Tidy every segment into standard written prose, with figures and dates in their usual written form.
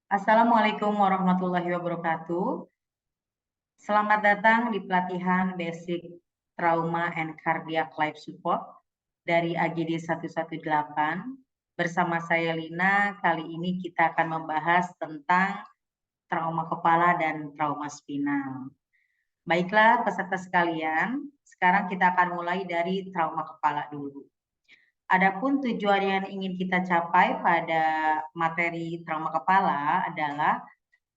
Assalamualaikum warahmatullahi wabarakatuh. Selamat datang di pelatihan Basic Trauma and Cardiac Life Support dari AGD 118. Bersama saya Lina, kali ini kita akan membahas tentang trauma kepala dan trauma spinal. Baiklah peserta sekalian, sekarang kita akan mulai dari trauma kepala dulu. Adapun tujuan yang ingin kita capai pada materi trauma kepala adalah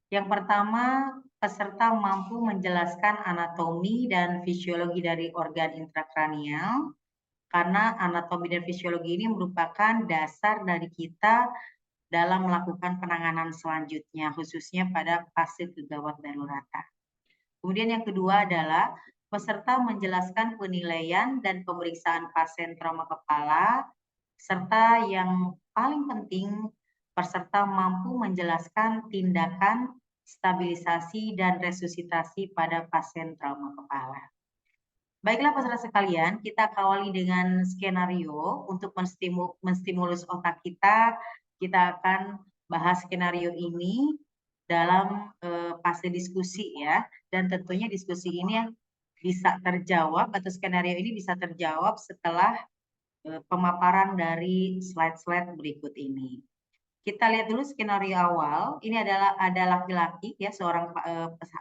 yang pertama, peserta mampu menjelaskan anatomi dan fisiologi dari organ intrakranial, karena anatomi dan fisiologi ini merupakan dasar dari kita dalam melakukan penanganan selanjutnya, khususnya pada fase kegawat daruratan. Kemudian yang kedua adalah peserta menjelaskan penilaian dan pemeriksaan pasien trauma kepala, serta yang paling penting, peserta mampu menjelaskan tindakan stabilisasi dan resusitasi pada pasien trauma kepala. Baiklah peserta sekalian, kita kawali dengan skenario untuk menstimulus otak kita. Kita akan bahas skenario ini dalam fase diskusi ya, dan tentunya diskusi ini bisa terjawab atau skenario ini bisa terjawab setelah pemaparan dari slide-slide berikut ini. Kita lihat dulu skenario awal. Ini ada laki-laki ya, seorang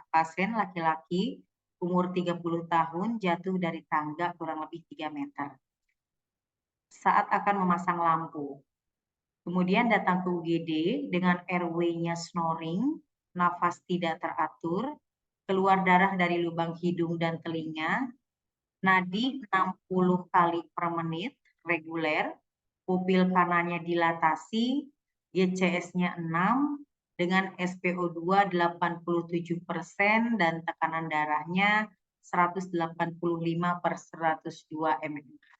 pasien laki-laki umur 30 tahun jatuh dari tangga kurang lebih 3 meter saat akan memasang lampu. Kemudian datang ke UGD dengan airway-nya snoring, nafas tidak teratur, keluar darah dari lubang hidung dan telinga, nadi 60 kali per menit, reguler, pupil kanannya dilatasi, GCS-nya 6, dengan SpO2 87% dan tekanan darahnya 185/102 mmHg.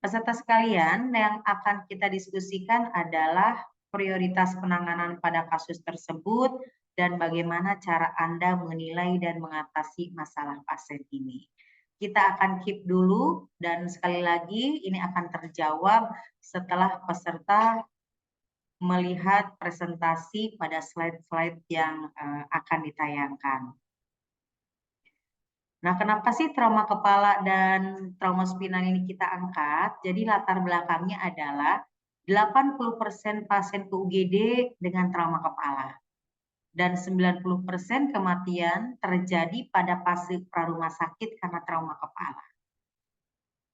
Peserta sekalian, yang akan kita diskusikan adalah prioritas penanganan pada kasus tersebut dan bagaimana cara Anda menilai dan mengatasi masalah pasien ini. Kita akan keep dulu dan sekali lagi ini akan terjawab setelah peserta melihat presentasi pada slide-slide yang akan ditayangkan. Nah, kenapa sih trauma kepala dan trauma spinal ini kita angkat? Jadi latar belakangnya adalah 80% pasien ke UGD dengan trauma kepala dan 90% kematian terjadi pada fase prarumah sakit karena trauma kepala.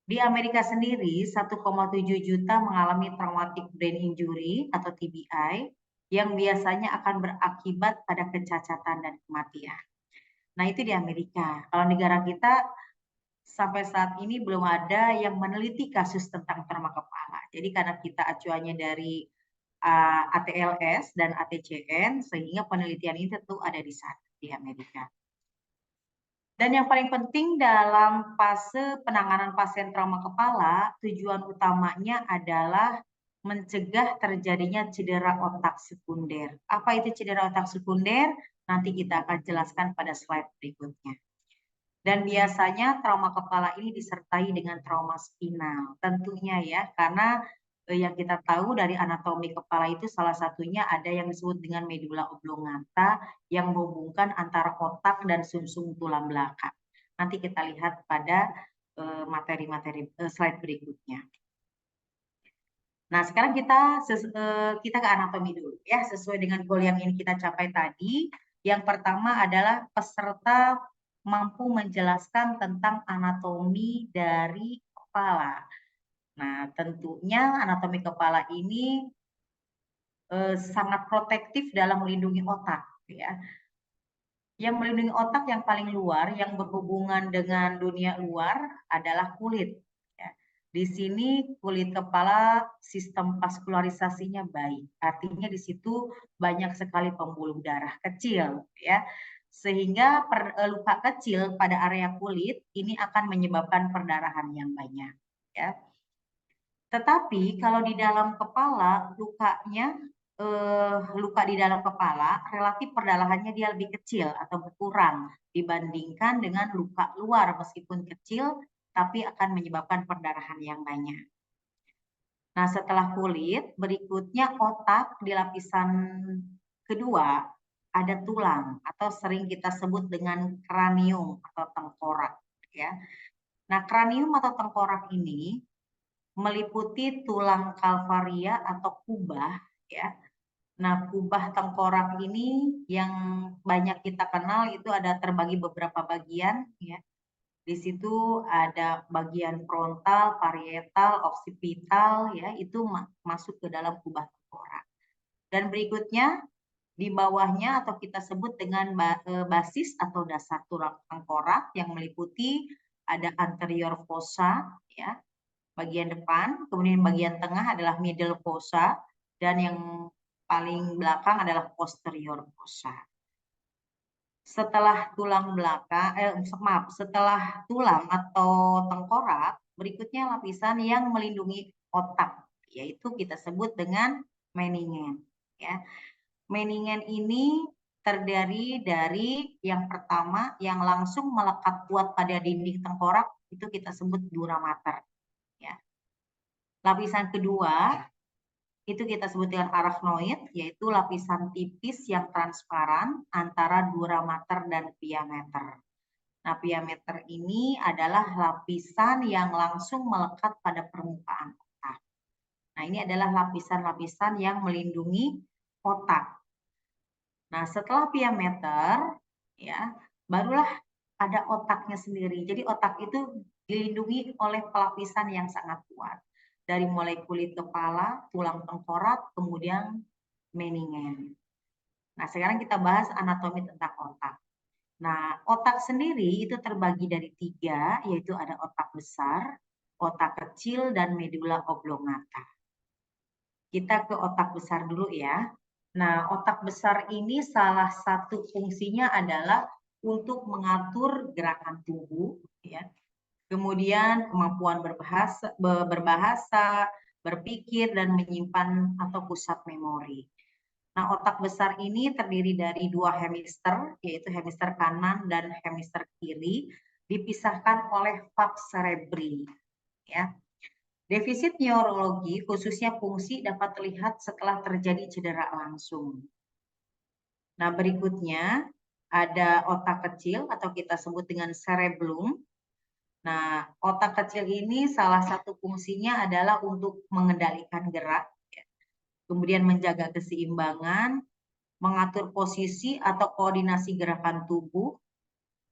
Di Amerika sendiri, 1,7 juta mengalami traumatic brain injury atau TBI yang biasanya akan berakibat pada kecacatan dan kematian. Nah, itu di Amerika. Kalau negara kita sampai saat ini belum ada yang meneliti kasus tentang trauma kepala. Jadi karena kita acuannya dari ATLS dan ATCN, sehingga penelitian ini tentu ada di sana, di Amerika. Dan yang paling penting dalam fase penanganan pasien trauma kepala, tujuan utamanya adalah mencegah terjadinya cedera otak sekunder. Apa itu cedera otak sekunder? Nanti kita akan jelaskan pada slide berikutnya. Dan biasanya trauma kepala ini disertai dengan trauma spinal. Tentunya ya, karena yang kita tahu dari anatomi kepala itu salah satunya ada yang disebut dengan medula oblongata yang menghubungkan antara otak dan sumsum tulang belakang. Nanti kita lihat pada materi-materi slide berikutnya. Nah, sekarang kita ke anatomi dulu ya, sesuai dengan goal yang ingin kita capai tadi. Yang pertama adalah peserta mampu menjelaskan tentang anatomi dari kepala. Nah, tentunya anatomi kepala ini sangat protektif dalam melindungi otak ya. Yang melindungi otak yang paling luar, yang berhubungan dengan dunia luar adalah kulit. Di sini kulit kepala sistem vaskularisasinya baik, artinya di situ banyak sekali pembuluh darah kecil, ya, sehingga luka kecil pada area kulit ini akan menyebabkan perdarahan yang banyak, ya. Tetapi kalau di dalam kepala luka di dalam kepala relatif perdarahannya dia lebih kecil atau berkurang dibandingkan dengan luka luar meskipun kecil tapi akan menyebabkan perdarahan yang banyak. Nah, setelah kulit, berikutnya otak di lapisan kedua ada tulang atau sering kita sebut dengan kranium atau tengkorak, ya. Nah, kranium atau tengkorak ini meliputi tulang kalvaria atau kubah, ya. Nah, kubah tengkorak ini yang banyak kita kenal itu ada terbagi beberapa bagian, ya. Di situ ada bagian frontal, parietal, oksipital, ya, itu masuk ke dalam kubah tengkorak. Dan berikutnya di bawahnya atau kita sebut dengan basis atau dasar tulang tengkorak yang meliputi ada anterior fossa, ya, bagian depan, kemudian bagian tengah adalah middle fossa, dan yang paling belakang adalah posterior fossa. Setelah tulang belakang, setelah tulang atau tengkorak, berikutnya lapisan yang melindungi otak, yaitu kita sebut dengan meningen. Ya, meningen ini terdiri dari yang pertama yang langsung melekat kuat pada dinding tengkorak, itu kita sebut dura mater. Ya. Lapisan kedua itu kita sebut dengan arachnoid, yaitu lapisan tipis yang transparan antara dura mater dan pia mater. Nah, pia mater ini adalah lapisan yang langsung melekat pada permukaan otak. Nah, ini adalah lapisan-lapisan yang melindungi otak. Nah, setelah pia mater, ya, barulah ada otaknya sendiri. Jadi otak itu dilindungi oleh pelapisan yang sangat kuat. Dari mulai kulit kepala, tulang tengkorak, kemudian meningen. Nah, sekarang kita bahas anatomi tentang otak. Nah, otak sendiri itu terbagi dari 3, yaitu ada otak besar, otak kecil, dan medula oblongata. Kita ke otak besar dulu ya. Nah, otak besar ini salah satu fungsinya adalah untuk mengatur gerakan tubuh, ya. Kemudian kemampuan berbahasa, berpikir, dan menyimpan atau pusat memori. Nah, otak besar ini terdiri dari 2 hemisfer, yaitu hemisfer kanan dan hemisfer kiri, dipisahkan oleh vas cerebri. Ya. Defisit neurologi, khususnya fungsi, dapat terlihat setelah terjadi cedera langsung. Nah, berikutnya ada otak kecil atau kita sebut dengan cerebellum. Nah, otak kecil ini salah satu fungsinya adalah untuk mengendalikan gerak, ya. Kemudian menjaga keseimbangan, mengatur posisi atau koordinasi gerakan tubuh,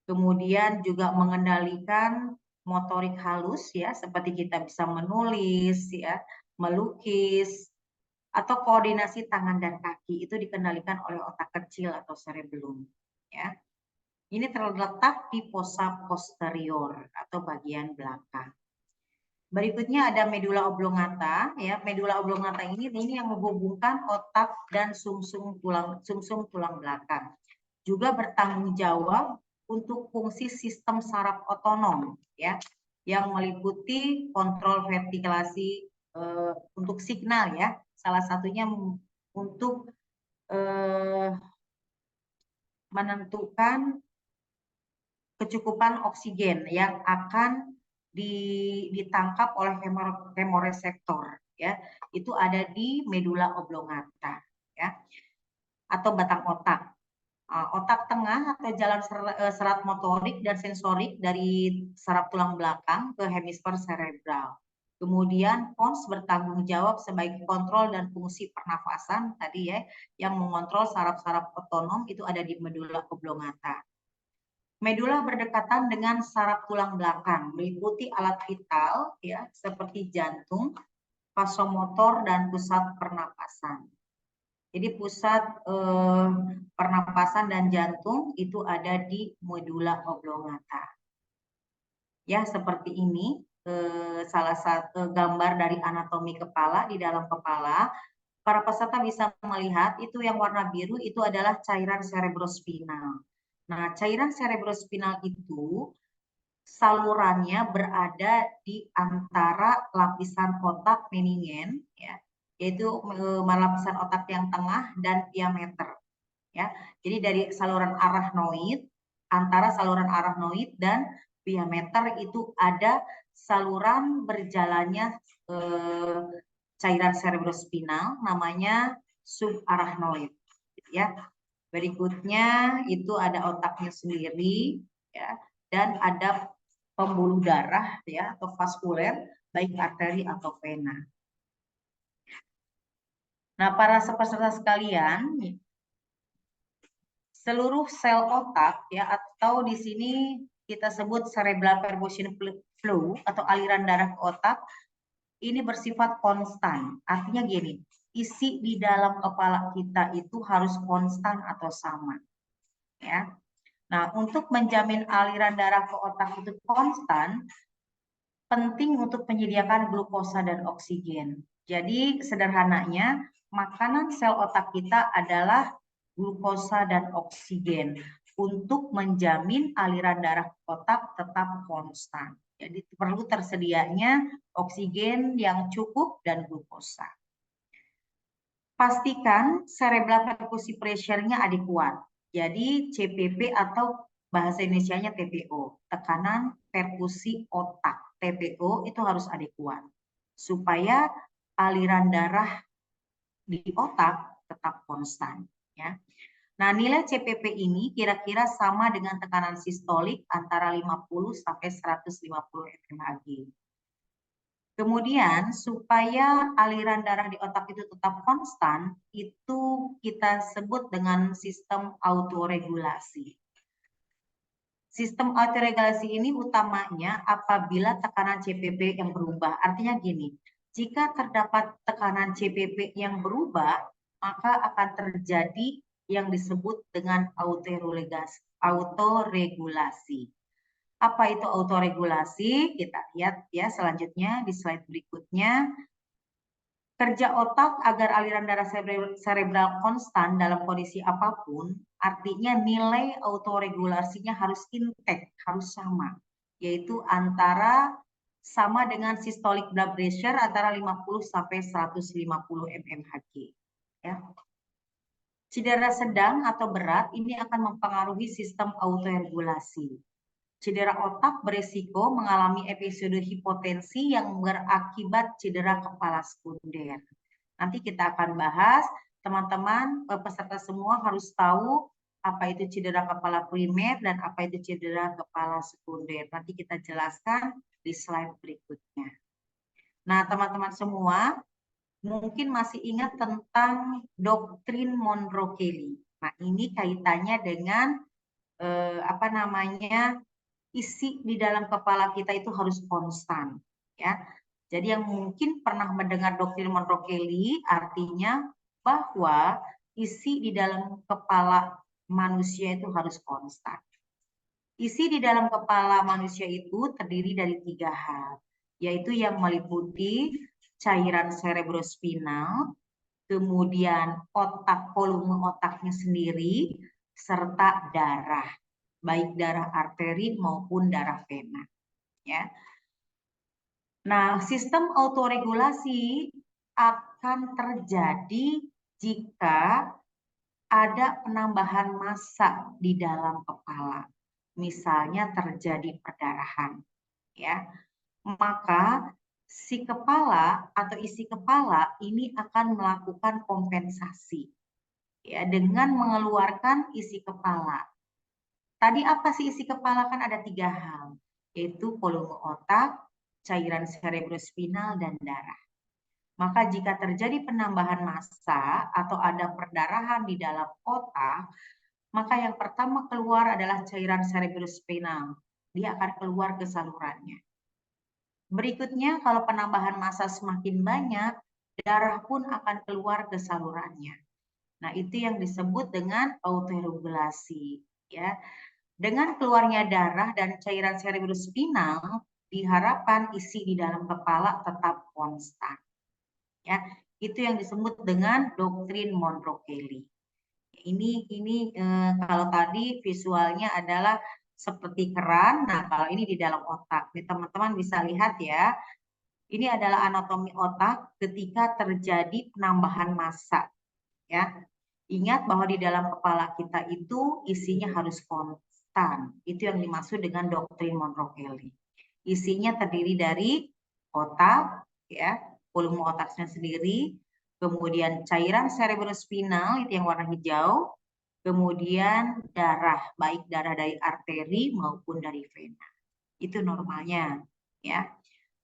kemudian juga mengendalikan motorik halus, ya, seperti kita bisa menulis, ya, melukis, atau koordinasi tangan dan kaki itu dikendalikan oleh otak kecil atau cerebellum, ya. Ini terletak di fossa posterior atau bagian belakang. Berikutnya ada medula oblongata, ya. Medula oblongata ini yang menghubungkan otak dan sumsum tulang belakang. Juga bertanggung jawab untuk fungsi sistem saraf otonom, ya, yang meliputi kontrol vertikalisasi untuk signal, ya. Salah satunya untuk menentukan kecukupan oksigen yang akan ditangkap oleh hemoreseptor, ya. Itu ada di medula oblongata, ya, atau batang otak. Otak tengah atau jalan serat motorik dan sensorik dari saraf tulang belakang ke hemisfer cerebral. Kemudian pons bertanggung jawab sebagai kontrol dan fungsi pernafasan tadi, ya, yang mengontrol saraf-saraf otonom itu ada di medula oblongata. Medula berdekatan dengan saraf tulang belakang, meliputi alat vital, ya, seperti jantung, vasomotor, dan pusat pernapasan. Jadi pusat pernapasan dan jantung itu ada di medula oblongata. Ya, seperti ini salah satu gambar dari anatomi kepala. Di dalam kepala, para peserta bisa melihat itu yang warna biru itu adalah cairan cerebrospinal. Nah, cairan cerebrospinal itu salurannya berada di antara lapisan otak meningen, ya, yaitu lapisan otak yang tengah dan pia mater, ya. Jadi dari saluran arachnoid, antara saluran arachnoid dan pia mater itu ada saluran berjalannya cairan cerebrospinal namanya subarachnoid, ya. Berikutnya itu ada otaknya sendiri, ya, dan ada pembuluh darah, ya, atau vaskuler, baik arteri atau vena. Nah, para peserta sekalian, seluruh sel otak, ya, atau di sini kita sebut cerebral perfusion flow atau aliran darah ke otak, ini bersifat konstan. Artinya gini, isi di dalam kepala kita itu harus konstan atau sama, ya. Nah, untuk menjamin aliran darah ke otak itu konstan, penting untuk menyediakan glukosa dan oksigen. Jadi sederhananya, makanan sel otak kita adalah glukosa dan oksigen untuk menjamin aliran darah ke otak tetap konstan. Jadi perlu tersedianya oksigen yang cukup dan glukosa. Pastikan cerebral perfusi pressure-nya adekuat. Jadi CPP atau bahasa Indonesianya TPO, tekanan perfusi otak. TPO itu harus adekuat supaya aliran darah di otak tetap konstan, ya. Nah, nilai CPP ini kira-kira sama dengan tekanan sistolik antara 50 sampai 150 mmHg. Kemudian supaya aliran darah di otak itu tetap konstan, itu kita sebut dengan sistem autoregulasi. Sistem autoregulasi ini utamanya apabila tekanan CPP yang berubah. Artinya gini, jika terdapat tekanan CPP yang berubah, maka akan terjadi yang disebut dengan autoregulasi. Apa itu autoregulasi? Kita lihat ya selanjutnya di slide berikutnya. Kerja otak agar aliran darah cerebral konstan dalam kondisi apapun, artinya nilai autoregulasinya harus intact, harus sama, yaitu antara sama dengan systolic blood pressure antara 50 sampai 150 mmHg. Ya. Cedera sedang atau berat ini akan mempengaruhi sistem autoregulasi. Cedera otak berisiko mengalami episode hipotensi yang berakibat cedera kepala sekunder. Nanti kita akan bahas, teman-teman peserta semua harus tahu apa itu cedera kepala primer dan apa itu cedera kepala sekunder. Nanti kita jelaskan di slide berikutnya. Nah, teman-teman semua mungkin masih ingat tentang doktrin Monro-Kelly. Nah, ini kaitannya dengan isi di dalam kepala kita itu harus konstan, ya. Jadi yang mungkin pernah mendengar doktrin Monro-Kelly artinya bahwa isi di dalam kepala manusia itu harus konstan. Isi di dalam kepala manusia itu terdiri dari 3 hal, yaitu yang meliputi cairan cerebrospinal, kemudian otak, volume otaknya sendiri, serta darah, baik darah arteri maupun darah vena, ya. Nah, sistem autoregulasi akan terjadi jika ada penambahan massa di dalam kepala. Misalnya terjadi perdarahan, ya. Maka si kepala atau isi kepala ini akan melakukan kompensasi, ya, dengan mengeluarkan isi kepala. Tadi apa sih isi kepala? Kan ada 3 hal, yaitu volume otak, cairan cerebrospinal, dan darah. Maka jika terjadi penambahan massa atau ada perdarahan di dalam otak, maka yang pertama keluar adalah cairan cerebrospinal. Dia akan keluar ke salurannya. Berikutnya, kalau penambahan massa semakin banyak, darah pun akan keluar ke salurannya. Nah, itu yang disebut dengan autoregulasi, ya. Dengan keluarnya darah dan cairan cerebrospinal, diharapkan isi di dalam kepala tetap konstan. Ya, itu yang disebut dengan doktrin Monro-Kelly. Ini kalau tadi visualnya adalah seperti keran. Nah, kalau ini di dalam otak. Nih teman-teman bisa lihat ya. Ini adalah anatomi otak ketika terjadi penambahan massa. Ya. Ingat bahwa di dalam kepala kita itu isinya harus konstan. Itu yang dimaksud dengan doktrin Monro-Kelly. Isinya terdiri dari otak, ya, volume otaknya sendiri, kemudian cairan cerebrospinal itu yang warna hijau, kemudian darah, baik darah dari arteri maupun dari vena. Itu normalnya, ya.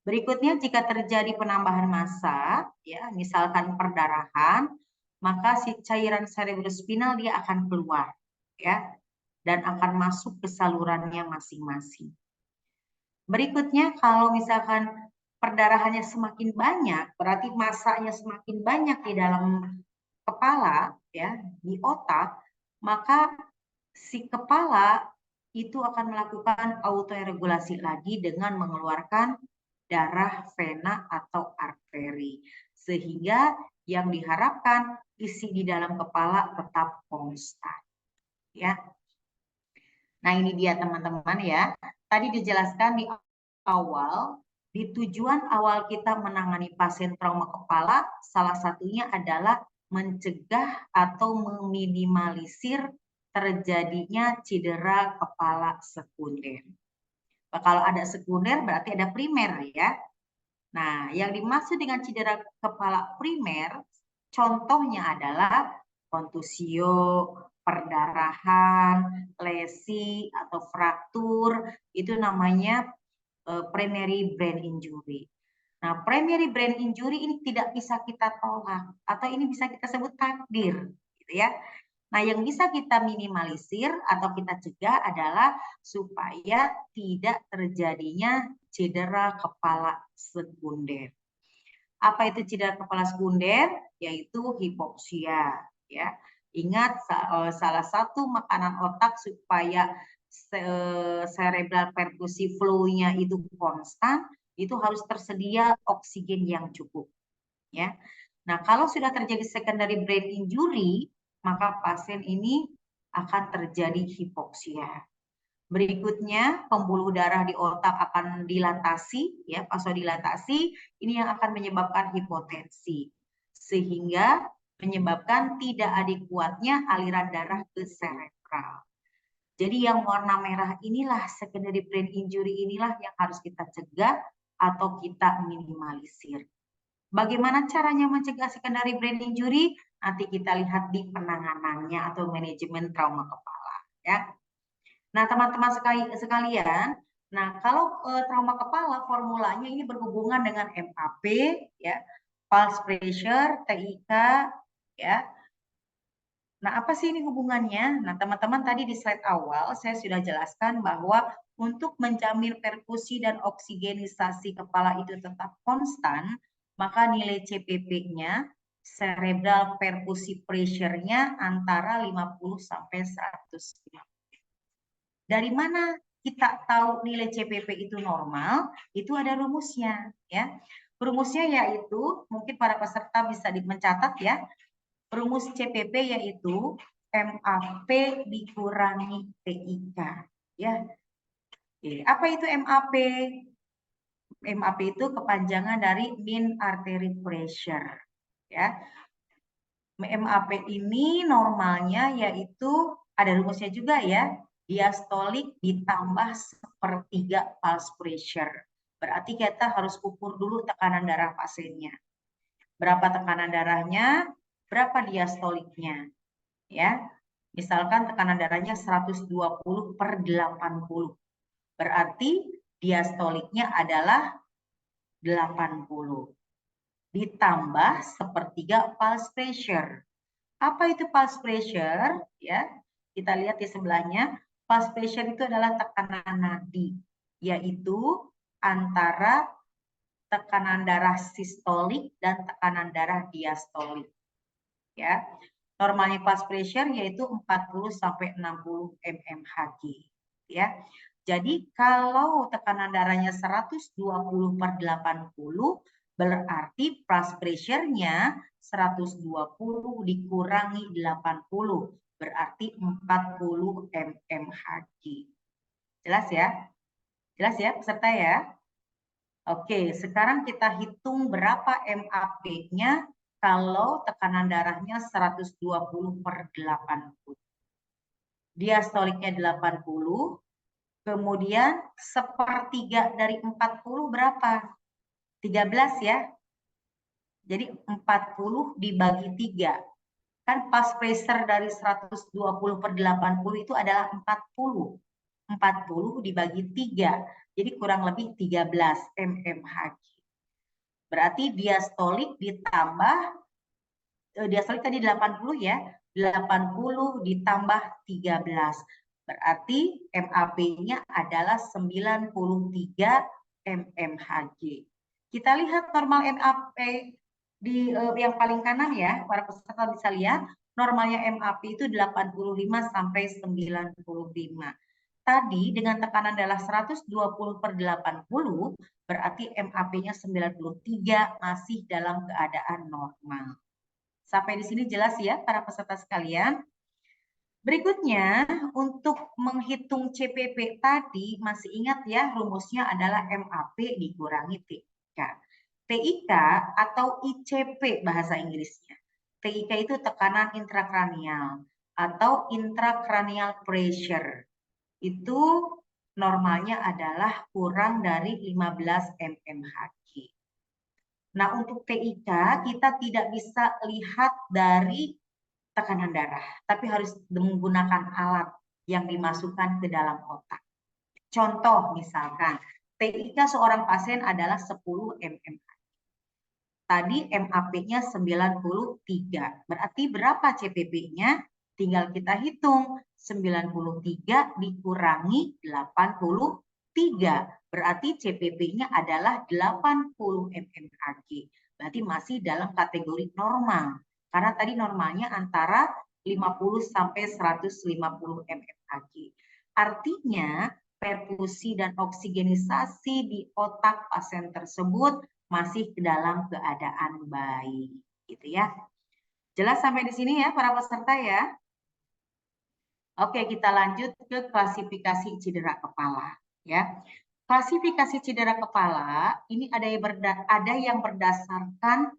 Berikutnya jika terjadi penambahan massa, ya, misalkan perdarahan, maka si cairan cerebrospinal dia akan keluar, ya, dan akan masuk ke salurannya masing-masing. Berikutnya kalau misalkan perdarahannya semakin banyak, berarti massanya semakin banyak di dalam kepala, ya, di otak, maka si kepala itu akan melakukan autoregulasi lagi dengan mengeluarkan darah, vena, atau arteri. Sehingga yang diharapkan isi di dalam kepala tetap konstan. Ya. Nah ini dia teman-teman ya. Tadi dijelaskan di awal, di tujuan awal kita menangani pasien trauma kepala, salah satunya adalah mencegah atau meminimalisir terjadinya cedera kepala sekunder. Kalau ada sekunder berarti ada primer ya. Nah, yang dimaksud dengan cedera kepala primer, contohnya adalah kontusio, perdarahan, lesi, atau fraktur, itu namanya primary brain injury. Nah, primary brain injury ini tidak bisa kita tolak, atau ini bisa kita sebut takdir, gitu ya. Nah, yang bisa kita minimalisir atau kita cegah adalah supaya tidak terjadinya cedera kepala sekunder. Apa itu cedera kepala sekunder? Yaitu hipoksia. Ya, ingat salah satu makanan otak supaya cerebral perfusi flow-nya itu konstan, itu harus tersedia oksigen yang cukup. Ya, nah kalau sudah terjadi secondary brain injury, maka pasien ini akan terjadi hipoksia. Berikutnya, pembuluh darah di otak akan dilatasi, ya, vasodilatasi, ini yang akan menyebabkan hipotensi, sehingga menyebabkan tidak adekuatnya aliran darah ke cerebral. Jadi yang warna merah inilah secondary brain injury inilah yang harus kita cegah atau kita minimalisir. Bagaimana caranya mencegah secondary brain injury? Nanti kita lihat di penanganannya atau manajemen trauma kepala, ya. Nah, teman-teman sekalian, nah kalau trauma kepala formulanya ini berhubungan dengan MAP, ya, pulse pressure, TIK, ya. Nah, apa sih ini hubungannya? Nah, teman-teman tadi di slide awal saya sudah jelaskan bahwa untuk menjamin perfusi dan oksigenisasi kepala itu tetap konstan, maka nilai CPP-nya, cerebral perfusi pressure-nya antara 50 sampai 100. Dari mana kita tahu nilai CPP itu normal? Itu ada rumusnya, ya. Rumusnya yaitu, mungkin para peserta bisa mencatat ya. Rumus CPP yaitu MAP dikurangi TIK, ya. Apa itu MAP? MAP itu kepanjangan dari mean artery pressure, ya. MAP ini normalnya yaitu ada rumusnya juga ya, diastolik ditambah 1/3 pulse pressure. Berarti kita harus ukur dulu tekanan darah pasiennya. Berapa tekanan darahnya, berapa diastoliknya. Ya. Misalkan tekanan darahnya 120/80. Berarti diastoliknya adalah 80. Ditambah 1/3 pulse pressure. Apa itu pulse pressure? Ya, kita lihat di sebelahnya. Pulse pressure itu adalah tekanan nadi, yaitu antara tekanan darah sistolik dan tekanan darah diastolik. Ya, normalnya pulse pressure yaitu 40 sampai 60 mmHg. Ya, jadi kalau tekanan darahnya 120/80 berarti pulse pressure-nya 120 dikurangi 80 berarti 40 mmHg. Jelas ya? Jelas ya peserta ya? Oke, sekarang kita hitung berapa MAP-nya kalau tekanan darahnya 120/80. Diastoliknya 80, kemudian 1/3 dari 40 berapa? 13 ya. Jadi 40 dibagi 3. Kan pas pressure dari 120/80 itu adalah 40. 40 dibagi 3. Jadi kurang lebih 13 mmHg. Berarti diastolik ditambah, diastolik tadi 80 ya, 80 ditambah 13. Berarti MAP-nya adalah 93 mmHg. Kita lihat normal MAP di yang paling kanan ya, para peserta bisa lihat, normalnya MAP itu 85 sampai 95. Tadi dengan tekanan adalah 120/80, berarti MAP-nya 93 masih dalam keadaan normal. Sampai di sini jelas ya para peserta sekalian? Berikutnya, untuk menghitung CPP tadi, masih ingat ya rumusnya adalah MAP dikurangi TIK. TIK atau ICP bahasa Inggrisnya. TIK itu tekanan intrakranial atau intracranial pressure. Itu normalnya adalah kurang dari 15 mmHg. Nah, untuk TIK kita tidak bisa lihat dari tekanan darah, tapi harus menggunakan alat yang dimasukkan ke dalam otak. Contoh misalkan, TIK seorang pasien adalah 10 mmHg. Tadi MAP-nya 93. Berarti berapa CPP-nya? Tinggal kita hitung. 93 dikurangi 83. Berarti CPP-nya adalah 80 mmHg. Berarti masih dalam kategori normal. Karena tadi normalnya antara 50 sampai 150 mmHg. Artinya perfusi dan oksigenisasi di otak pasien tersebut masih dalam keadaan baik, gitu ya. Jelas sampai di sini ya para peserta ya? Oke, kita lanjut ke klasifikasi cedera kepala ya. Klasifikasi cedera kepala ini ada yang berdasarkan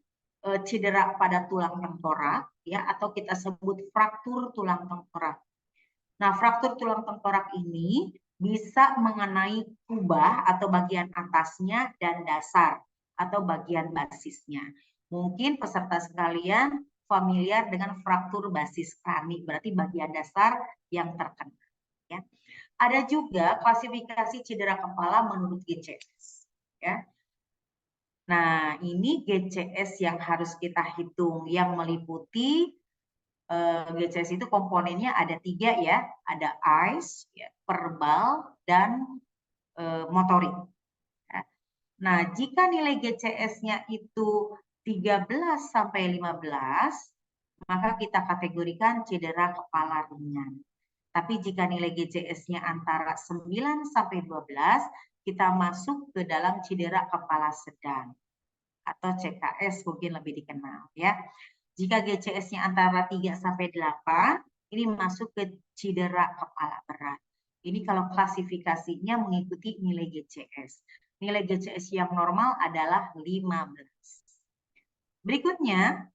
cedera pada tulang tengkorak ya, atau kita sebut fraktur tulang tengkorak. Nah, fraktur tulang tengkorak ini bisa mengenai kubah atau bagian atasnya dan dasar atau bagian basisnya. Mungkin peserta sekalian familiar dengan fraktur basis krani, berarti bagian dasar yang terkena. Ya. Ada juga klasifikasi cedera kepala menurut GCS. Ya. Nah, ini GCS yang harus kita hitung, yang meliputi GCS itu komponennya ada 3 ya, ada eyes, ya, verbal, dan motorik. Ya. Nah, jika nilai GCS-nya itu 13 sampai 15, maka kita kategorikan cedera kepala ringan. Tapi jika nilai GCS-nya antara 9 sampai 12, kita masuk ke dalam cedera kepala sedang atau CKS mungkin lebih dikenal ya. Jika GCS-nya antara 3 sampai 8, ini masuk ke cedera kepala berat. Ini kalau klasifikasinya mengikuti nilai GCS. Nilai GCS yang normal adalah 15. Berikutnya,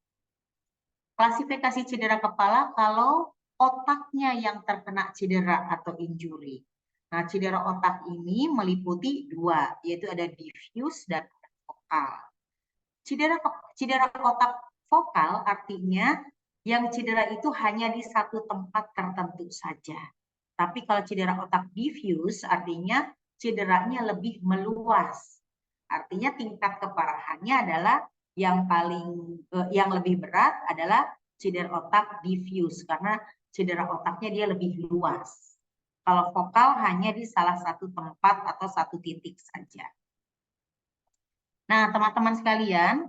klasifikasi cedera kepala kalau otaknya yang terkena cedera atau injury. Nah, cedera otak ini meliputi 2, yaitu ada diffuse dan vokal. Cedera otak vokal artinya yang cedera itu hanya di satu tempat tertentu saja. Tapi kalau cedera otak diffuse artinya cederanya lebih meluas. Artinya tingkat keparahannya adalah yang lebih berat adalah cedera otak diffuse karena cedera otaknya dia lebih luas. Kalau vokal hanya di salah satu tempat atau satu titik saja. Nah, teman-teman sekalian,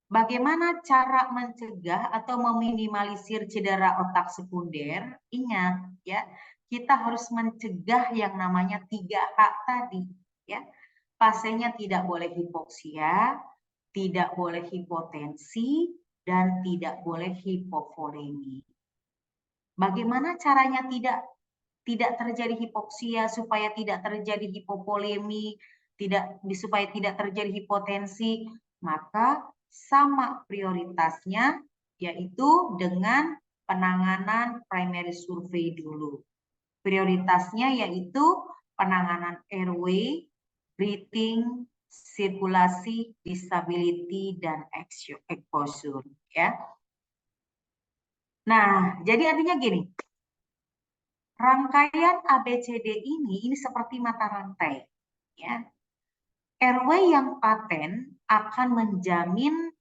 bagaimana cara mencegah atau meminimalisir cedera otak sekunder? Ingat ya, kita harus mencegah yang namanya 3H tadi ya. Pasiennya tidak boleh hipoksia, tidak boleh hipotensi, dan tidak boleh hipovolemi. Bagaimana caranya tidak terjadi hipoksia supaya tidak terjadi hipovolemi, supaya tidak terjadi hipotensi? Maka sama prioritasnya, yaitu dengan penanganan primary survey dulu. Prioritasnya yaitu penanganan airway, breathing, sirkulasi, disability, dan exposure. Ya. Nah, jadi artinya gini, rangkaian ABCD ini seperti mata rantai. Ya. RW yang paten akan menjamin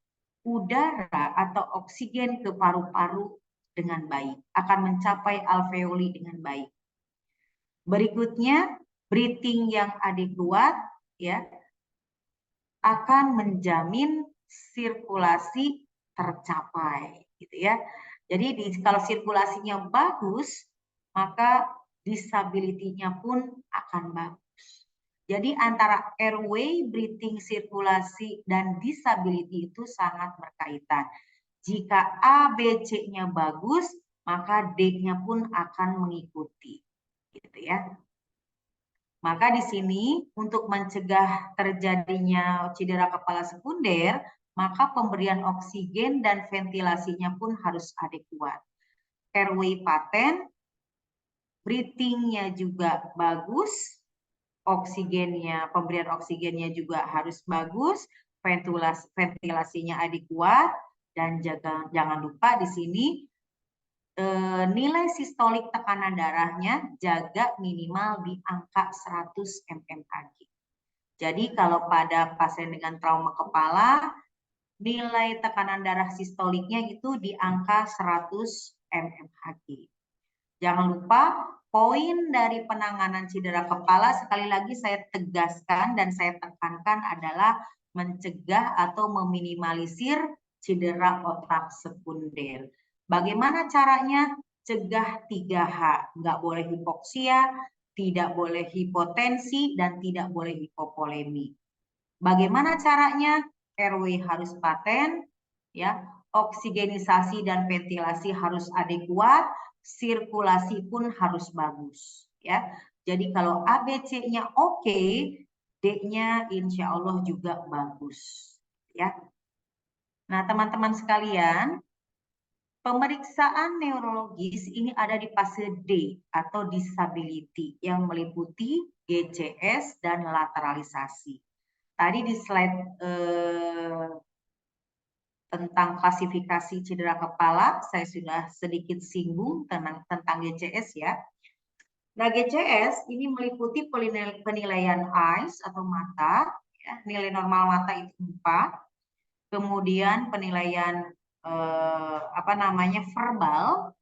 udara atau oksigen ke paru-paru dengan baik, akan mencapai alveoli dengan baik. Berikutnya, breathing yang adekuat ya akan menjamin sirkulasi tercapai, gitu ya. Jadi kalau sirkulasinya bagus, maka disability-nya pun akan bagus. Jadi antara airway, breathing, sirkulasi, dan disability itu sangat berkaitan. Jika A, B, C-nya bagus, maka D-nya pun akan mengikuti. Gitu ya. Maka di sini untuk mencegah terjadinya cedera kepala sekunder, maka pemberian oksigen dan ventilasinya pun harus adekuat. Airway paten, breathing-nya juga bagus, pemberian oksigennya juga harus bagus, ventilasinya adekuat, dan jangan lupa di sini nilai sistolik tekanan darahnya jaga minimal di angka 100 mmHg. Jadi kalau pada pasien dengan trauma kepala, nilai tekanan darah sistoliknya itu di angka 100 mmHg. Jangan lupa poin dari penanganan cedera kepala, sekali lagi saya tegaskan dan saya tekankan adalah mencegah atau meminimalisir cedera otak sekunder. Bagaimana caranya? Cegah 3H, nggak boleh hipoksia, tidak boleh hipotensi, dan tidak boleh hipovolemi. Bagaimana caranya? RW harus paten, ya, oksigenisasi dan ventilasi harus adekuat, sirkulasi pun harus bagus, ya. Jadi kalau ABC-nya oke, D-nya insya Allah juga bagus, ya. Nah, teman-teman sekalian, pemeriksaan neurologis ini ada di fase D atau disability yang meliputi GCS dan lateralisasi. Tadi di slide tentang klasifikasi cedera kepala, saya sudah sedikit singgung tentang GCS ya. Nah, GCS ini meliputi penilaian eyes atau mata, ya, nilai normal mata itu 4, kemudian penilaian verbal,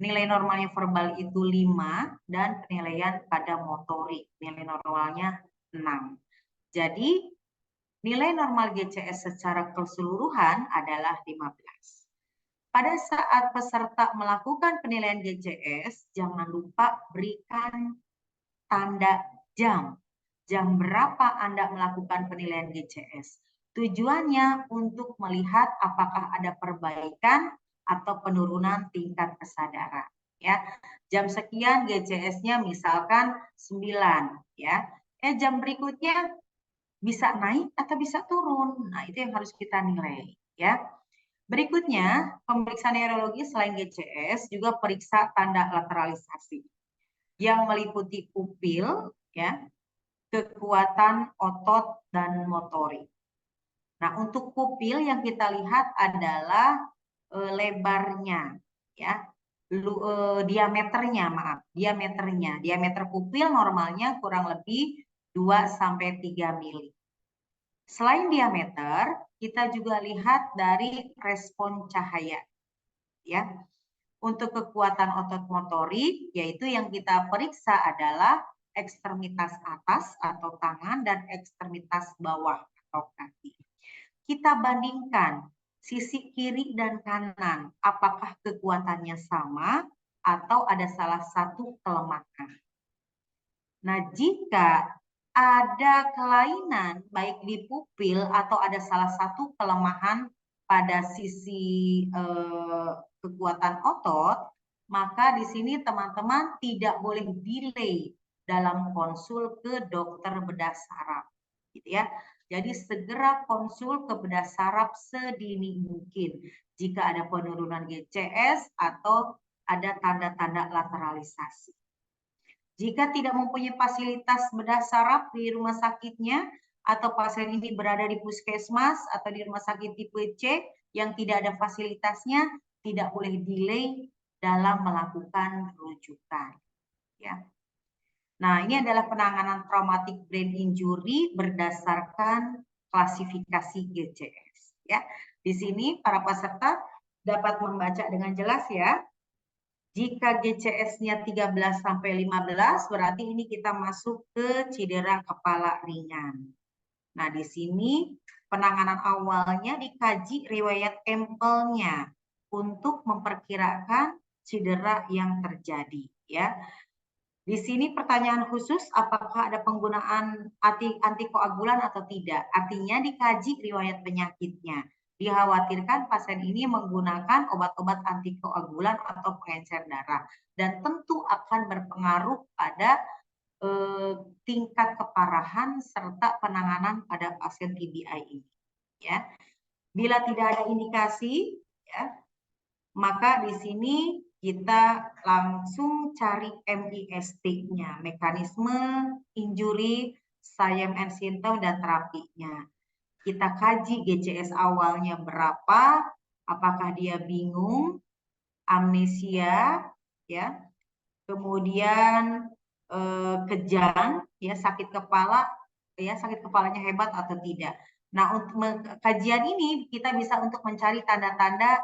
nilai normalnya verbal itu 5, dan penilaian pada motorik, nilai normalnya 6. Jadi nilai normal GCS secara keseluruhan adalah 15. Pada saat peserta melakukan penilaian GCS, jangan lupa berikan tanda jam. Jam berapa Anda melakukan penilaian GCS? Tujuannya untuk melihat apakah ada perbaikan atau penurunan tingkat kesadaran. Ya, jam sekian GCS-nya misalkan 9. Ya, jam berikutnya bisa naik atau bisa turun. Nah, itu yang harus kita nilai, ya. Berikutnya, pemeriksaan neurologi selain GCS juga periksa tanda lateralisasi yang meliputi pupil, ya, kekuatan otot dan motorik. Nah, untuk pupil yang kita lihat adalah lebarnya, ya, diameternya, diameter pupil normalnya kurang lebih 2-3 mili. Selain diameter, kita juga lihat dari respon cahaya. Ya. Untuk kekuatan otot motorik, yaitu yang kita periksa adalah ekstremitas atas atau tangan dan ekstremitas bawah atau kaki. Kita bandingkan sisi kiri dan kanan, apakah kekuatannya sama atau ada salah satu kelemahan. Nah, jika ada kelainan baik di pupil atau ada salah satu kelemahan pada sisi kekuatan otot, maka di sini teman-teman tidak boleh delay dalam konsul ke dokter bedah saraf, gitu ya. Jadi segera konsul ke bedah saraf sedini mungkin jika ada penurunan GCS atau ada tanda-tanda lateralisasi. Jika tidak mempunyai fasilitas bedah saraf di rumah sakitnya, atau pasien ini berada di puskesmas atau di rumah sakit tipe C yang tidak ada fasilitasnya, tidak boleh delay dalam melakukan rujukan. Ya. Nah, ini adalah penanganan traumatic brain injury berdasarkan klasifikasi GCS. Ya, di sini para peserta dapat membaca dengan jelas ya. Jika GCS-nya 13 sampai 15, berarti ini kita masuk ke cedera kepala ringan. Nah, di sini penanganan awalnya dikaji riwayat empelnya untuk memperkirakan cedera yang terjadi ya. Di sini pertanyaan khusus, apakah ada penggunaan antikoagulan atau tidak? Artinya dikaji riwayat penyakitnya. Dikhawatirkan pasien ini menggunakan obat-obat antikoagulan atau pengencer darah. Dan tentu akan berpengaruh pada tingkat keparahan serta penanganan pada pasien TBI ini. Ya. Bila tidak ada indikasi, ya, maka di sini kita langsung cari MIST-nya, mekanisme injury, sign and symptom, dan terapinya. Kita kaji GCS awalnya berapa, apakah dia bingung, amnesia, ya, kemudian kejang, ya, sakit kepala, ya, sakit kepalanya hebat atau tidak. Nah, untuk kajian ini kita bisa untuk mencari tanda-tanda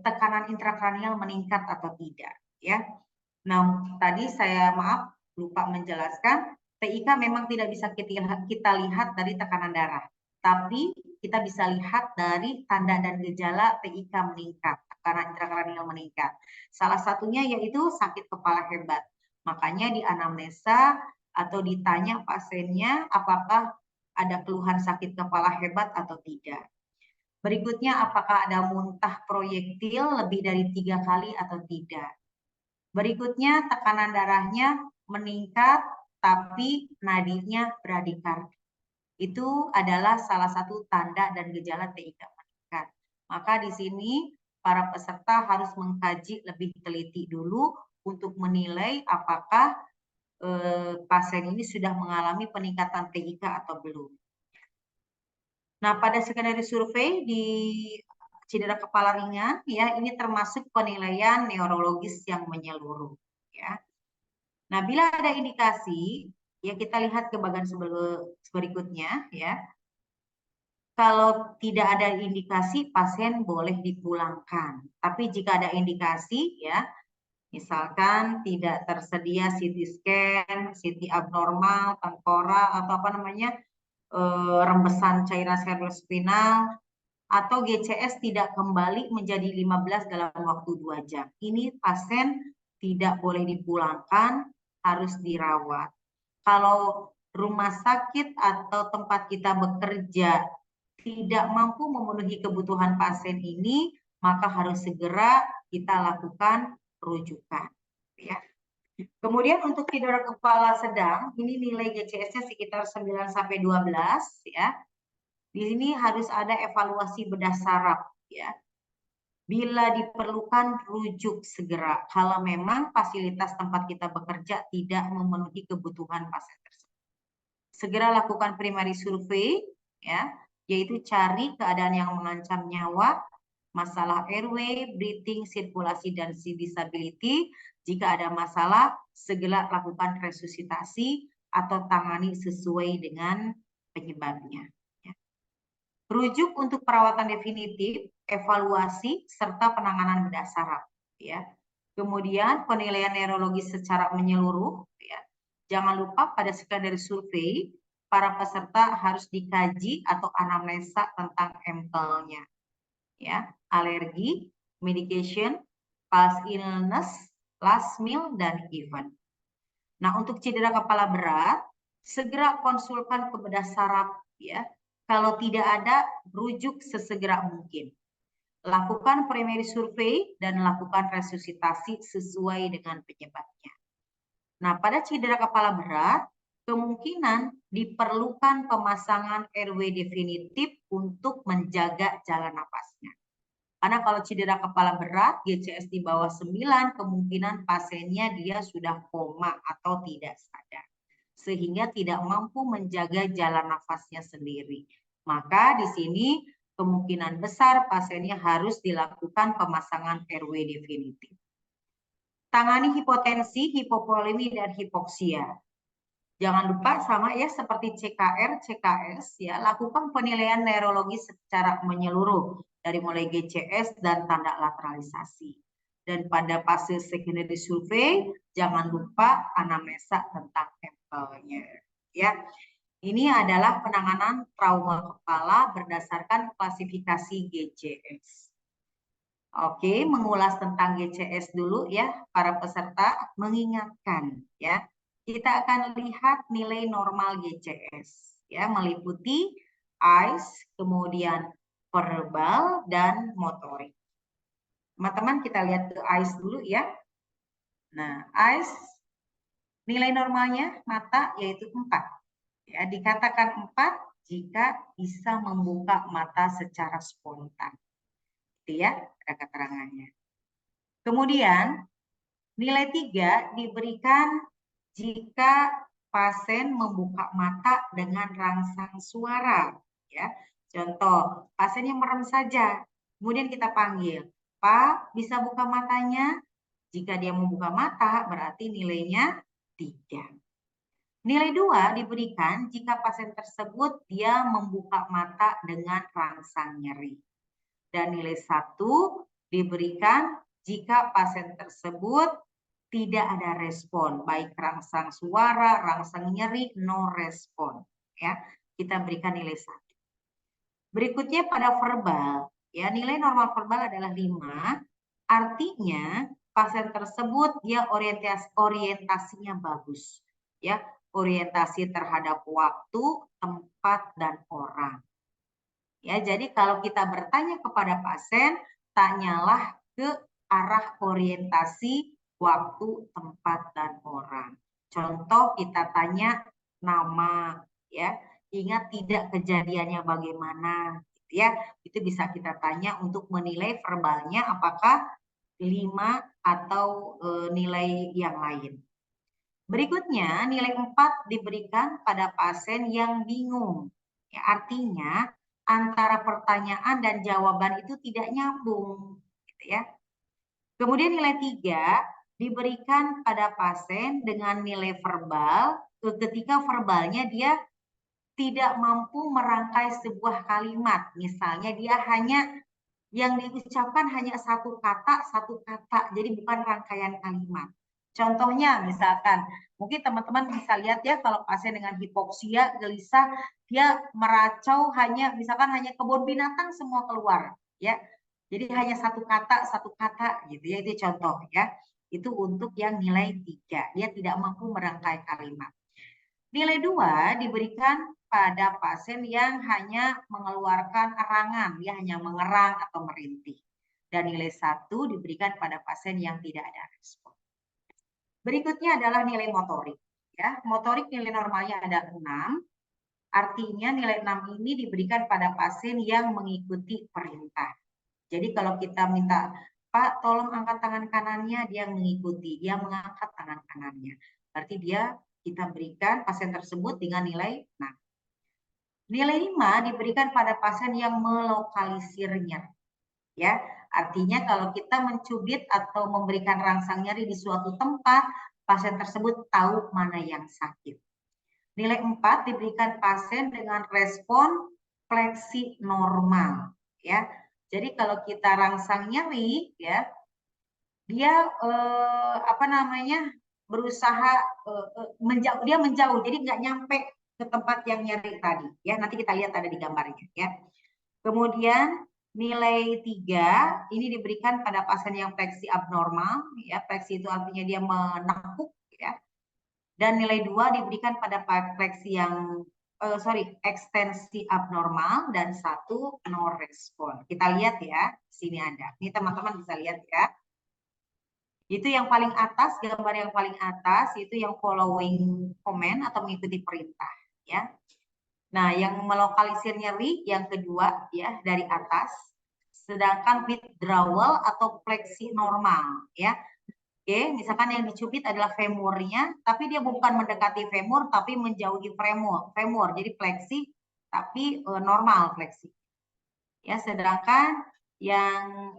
tekanan intrakranial meningkat atau tidak, ya. Nah, tadi saya maaf lupa menjelaskan, TIK memang tidak bisa kita lihat dari tekanan darah, tapi kita bisa lihat dari tanda dan gejala TIK meningkat, tekanan intrakranial meningkat. Salah satunya yaitu sakit kepala hebat. Makanya di anamnesa atau ditanya pasiennya apakah ada keluhan sakit kepala hebat atau tidak. Berikutnya, apakah ada muntah proyektil lebih dari 3 kali atau tidak. Berikutnya, tekanan darahnya meningkat, tapi nadinya bradikardi. Itu adalah salah satu tanda dan gejala TIK meningkat. Maka di sini para peserta harus mengkaji lebih teliti dulu untuk menilai apakah pasien ini sudah mengalami peningkatan TIK atau belum. Nah, pada skenario survei di cedera kepala ringan, ya, ini termasuk penilaian neurologis yang menyeluruh, ya. Nah, bila ada indikasi, ya kita lihat ke bagian berikutnya, ya. Kalau tidak ada indikasi, pasien boleh dipulangkan. Tapi jika ada indikasi, ya, misalkan tidak tersedia CT scan, CT abnormal, tengkorak, atau apa namanya, rembesan cairan cerebrospinal, atau GCS tidak kembali menjadi 15 dalam waktu 2 jam. Ini pasien tidak boleh dipulangkan, harus dirawat. Kalau rumah sakit atau tempat kita bekerja tidak mampu memenuhi kebutuhan pasien ini, maka harus segera kita lakukan rujukan. Ya. Kemudian untuk cedera kepala sedang, ini nilai GCS-nya sekitar 9 sampai 12, ya. Di sini harus ada evaluasi bedah saraf, ya. Bila diperlukan rujuk segera kalau memang fasilitas tempat kita bekerja tidak memenuhi kebutuhan pasien tersebut. Segera lakukan primary survey, ya, yaitu cari keadaan yang mengancam nyawa, masalah airway, breathing, sirkulasi, dan disability. Jika ada masalah, segera lakukan resusitasi atau tangani sesuai dengan penyebabnya. Rujuk untuk perawatan definitif, evaluasi, serta penanganan bedah saraf. Ya. Kemudian penilaian neurologis secara menyeluruh. Ya. Jangan lupa pada skenario survei, para peserta harus dikaji atau anamnesa tentang empelnya. Ya. Alergi, medication, past illness, last meal, dan event. Nah, untuk cedera kepala berat, segera konsulkan ke bedah saraf, ya. Kalau tidak ada, rujuk sesegera mungkin. Lakukan primary survei dan lakukan resusitasi sesuai dengan penyebabnya. Nah, pada cedera kepala berat, kemungkinan diperlukan pemasangan airway definitif untuk menjaga jalan napasnya. Karena kalau cedera kepala berat, GCS di bawah 9, kemungkinan pasiennya dia sudah koma atau tidak sadar. sehingga tidak mampu menjaga jalan nafasnya sendiri. Maka di sini kemungkinan besar pasiennya harus dilakukan pemasangan RW definitif. Tangani hipotensi, hipovolemi, dan hipoksia. Jangan lupa sama ya seperti CKR, CKS ya, lakukan penilaian neurologis secara menyeluruh dari mulai GCS dan tanda lateralisasi. Dan pada fase secondary survey jangan lupa anamnesa tentang empelnya ya. Ini adalah penanganan trauma kepala berdasarkan klasifikasi GCS. Oke, mengulas tentang GCS dulu ya, para peserta mengingatkan ya. Kita akan lihat nilai normal GCS ya, meliputi ICE, kemudian verbal dan motorik. Teman-teman kita lihat ke ICE dulu ya. Nah, ICE nilai normalnya mata yaitu 4. Ya, dikatakan 4 jika bisa membuka mata secara spontan. Itu ya, ada keterangannya. Kemudian nilai 3 diberikan jika pasien membuka mata dengan rangsang suara. Ya, contoh, pasiennya merem saja, kemudian kita panggil, Pak, bisa buka matanya? Jika dia membuka mata, berarti nilainya 3. Nilai 2 diberikan jika pasien tersebut dia membuka mata dengan rangsang nyeri. Dan nilai 1 diberikan jika pasien tersebut tidak ada respon, baik rangsang suara, rangsang nyeri, no respon. Ya, kita berikan nilai 1. Berikutnya pada verbal, ya nilai normal verbal adalah 5. Artinya pasien tersebut dia orientasinya bagus, ya orientasi terhadap waktu, tempat, dan orang. Ya, jadi kalau kita bertanya kepada pasien, tanyalah ke arah orientasi waktu, tempat, dan orang. Contoh kita tanya nama, ya, ingat tidak kejadiannya bagaimana, gitu ya. Itu bisa kita tanya untuk menilai verbalnya apakah 5 atau nilai yang lain. Berikutnya, nilai 4 diberikan pada pasien yang bingung. Ya, artinya antara pertanyaan dan jawaban itu tidak nyambung, gitu ya. Kemudian nilai 3 diberikan pada pasien dengan nilai verbal ketika verbalnya dia tidak mampu merangkai sebuah kalimat. Misalnya dia hanya yang diucapkan hanya satu kata, jadi bukan rangkaian kalimat. Contohnya misalkan, mungkin teman-teman bisa lihat ya kalau pasien dengan hipoksia, gelisah, dia meracau misalkan hanya kebun binatang semua keluar, ya. Jadi hanya satu kata gitu ya, itu contoh ya. Itu untuk yang nilai 3, dia tidak mampu merangkai kalimat. Nilai 2 diberikan pada pasien yang hanya mengeluarkan erangan, dia hanya mengerang atau merintih. Dan nilai 1 diberikan pada pasien yang tidak ada respon. Berikutnya adalah nilai motorik. Ya, motorik nilai normalnya ada 6. Artinya nilai 6 ini diberikan pada pasien yang mengikuti perintah. Jadi kalau kita minta, Pak, tolong angkat tangan kanannya, dia mengikuti, dia mengangkat tangan kanannya. Berarti kita berikan pasien tersebut dengan nilai 6. Nilai 5 diberikan pada pasien yang melokalisirnya. Ya, artinya kalau kita mencubit atau memberikan rangsang nyeri di suatu tempat, pasien tersebut tahu mana yang sakit. Nilai 4 diberikan pasien dengan respon fleksi normal, ya. Jadi kalau kita rangsang nyeri, ya, dia berusaha menjauh, dia menjauh, jadi nggak nyampe ke tempat yang nyeri tadi, ya. Nanti kita lihat ada di gambarnya, ya. Kemudian nilai 3 ini diberikan pada pasien yang fleksi abnormal, ya. Fleksi itu artinya dia menekuk, ya. Dan nilai 2 diberikan pada fleksi yang ekstensi abnormal, dan 1 no respon. Kita lihat ya, sini ada. Ini teman-teman bisa lihat ya. Itu yang paling atas, gambar yang paling atas itu yang following command atau mengikuti perintah, ya. Nah, yang melokalisir nyeri yang kedua ya dari atas. Sedangkan withdrawal atau fleksi normal, ya. Oke, misalkan yang dicubit adalah femurnya, tapi dia bukan mendekati femur, tapi menjauhi femur. Jadi fleksi, tapi normal fleksi. Ya, sedangkan yang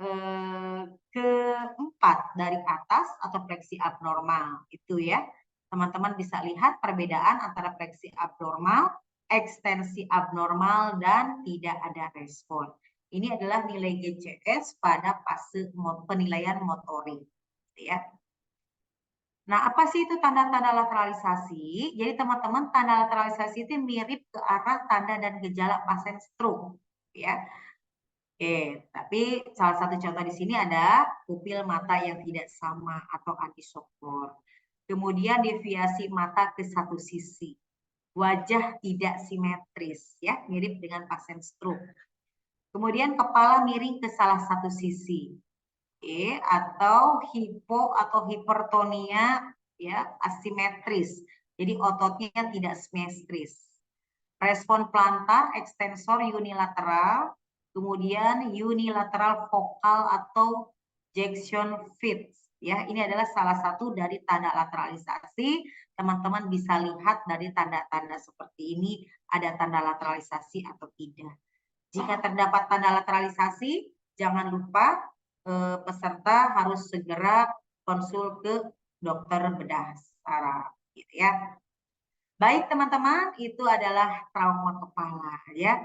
keempat dari atas atau fleksi abnormal itu ya, teman-teman bisa lihat perbedaan antara fleksi abnormal, ekstensi abnormal, dan tidak ada respon. Ini adalah nilai GCS pada fase penilaian motorik, ya. Nah, apa sih itu tanda-tanda lateralisasi? Jadi teman-teman, tanda lateralisasi itu mirip ke arah tanda dan gejala pasien stroke, ya. Oke, tapi salah satu contoh di sini ada pupil mata yang tidak sama atau anisokor. Kemudian deviasi mata ke satu sisi. Wajah tidak simetris, ya, mirip dengan pasien stroke. Kemudian kepala miring ke salah satu sisi. Atau hipo atau hipertonia ya asimetris. Jadi ototnya tidak simetris. Respon plantar ekstensor unilateral, kemudian unilateral vokal atau Jackson Fitts. Ya, ini adalah salah satu dari tanda lateralisasi. Teman-teman bisa lihat dari tanda-tanda seperti ini ada tanda lateralisasi atau tidak. Jika terdapat tanda lateralisasi, jangan lupa peserta harus segera konsul ke dokter bedah saraf, gitu ya. Baik teman-teman, itu adalah trauma kepala ya.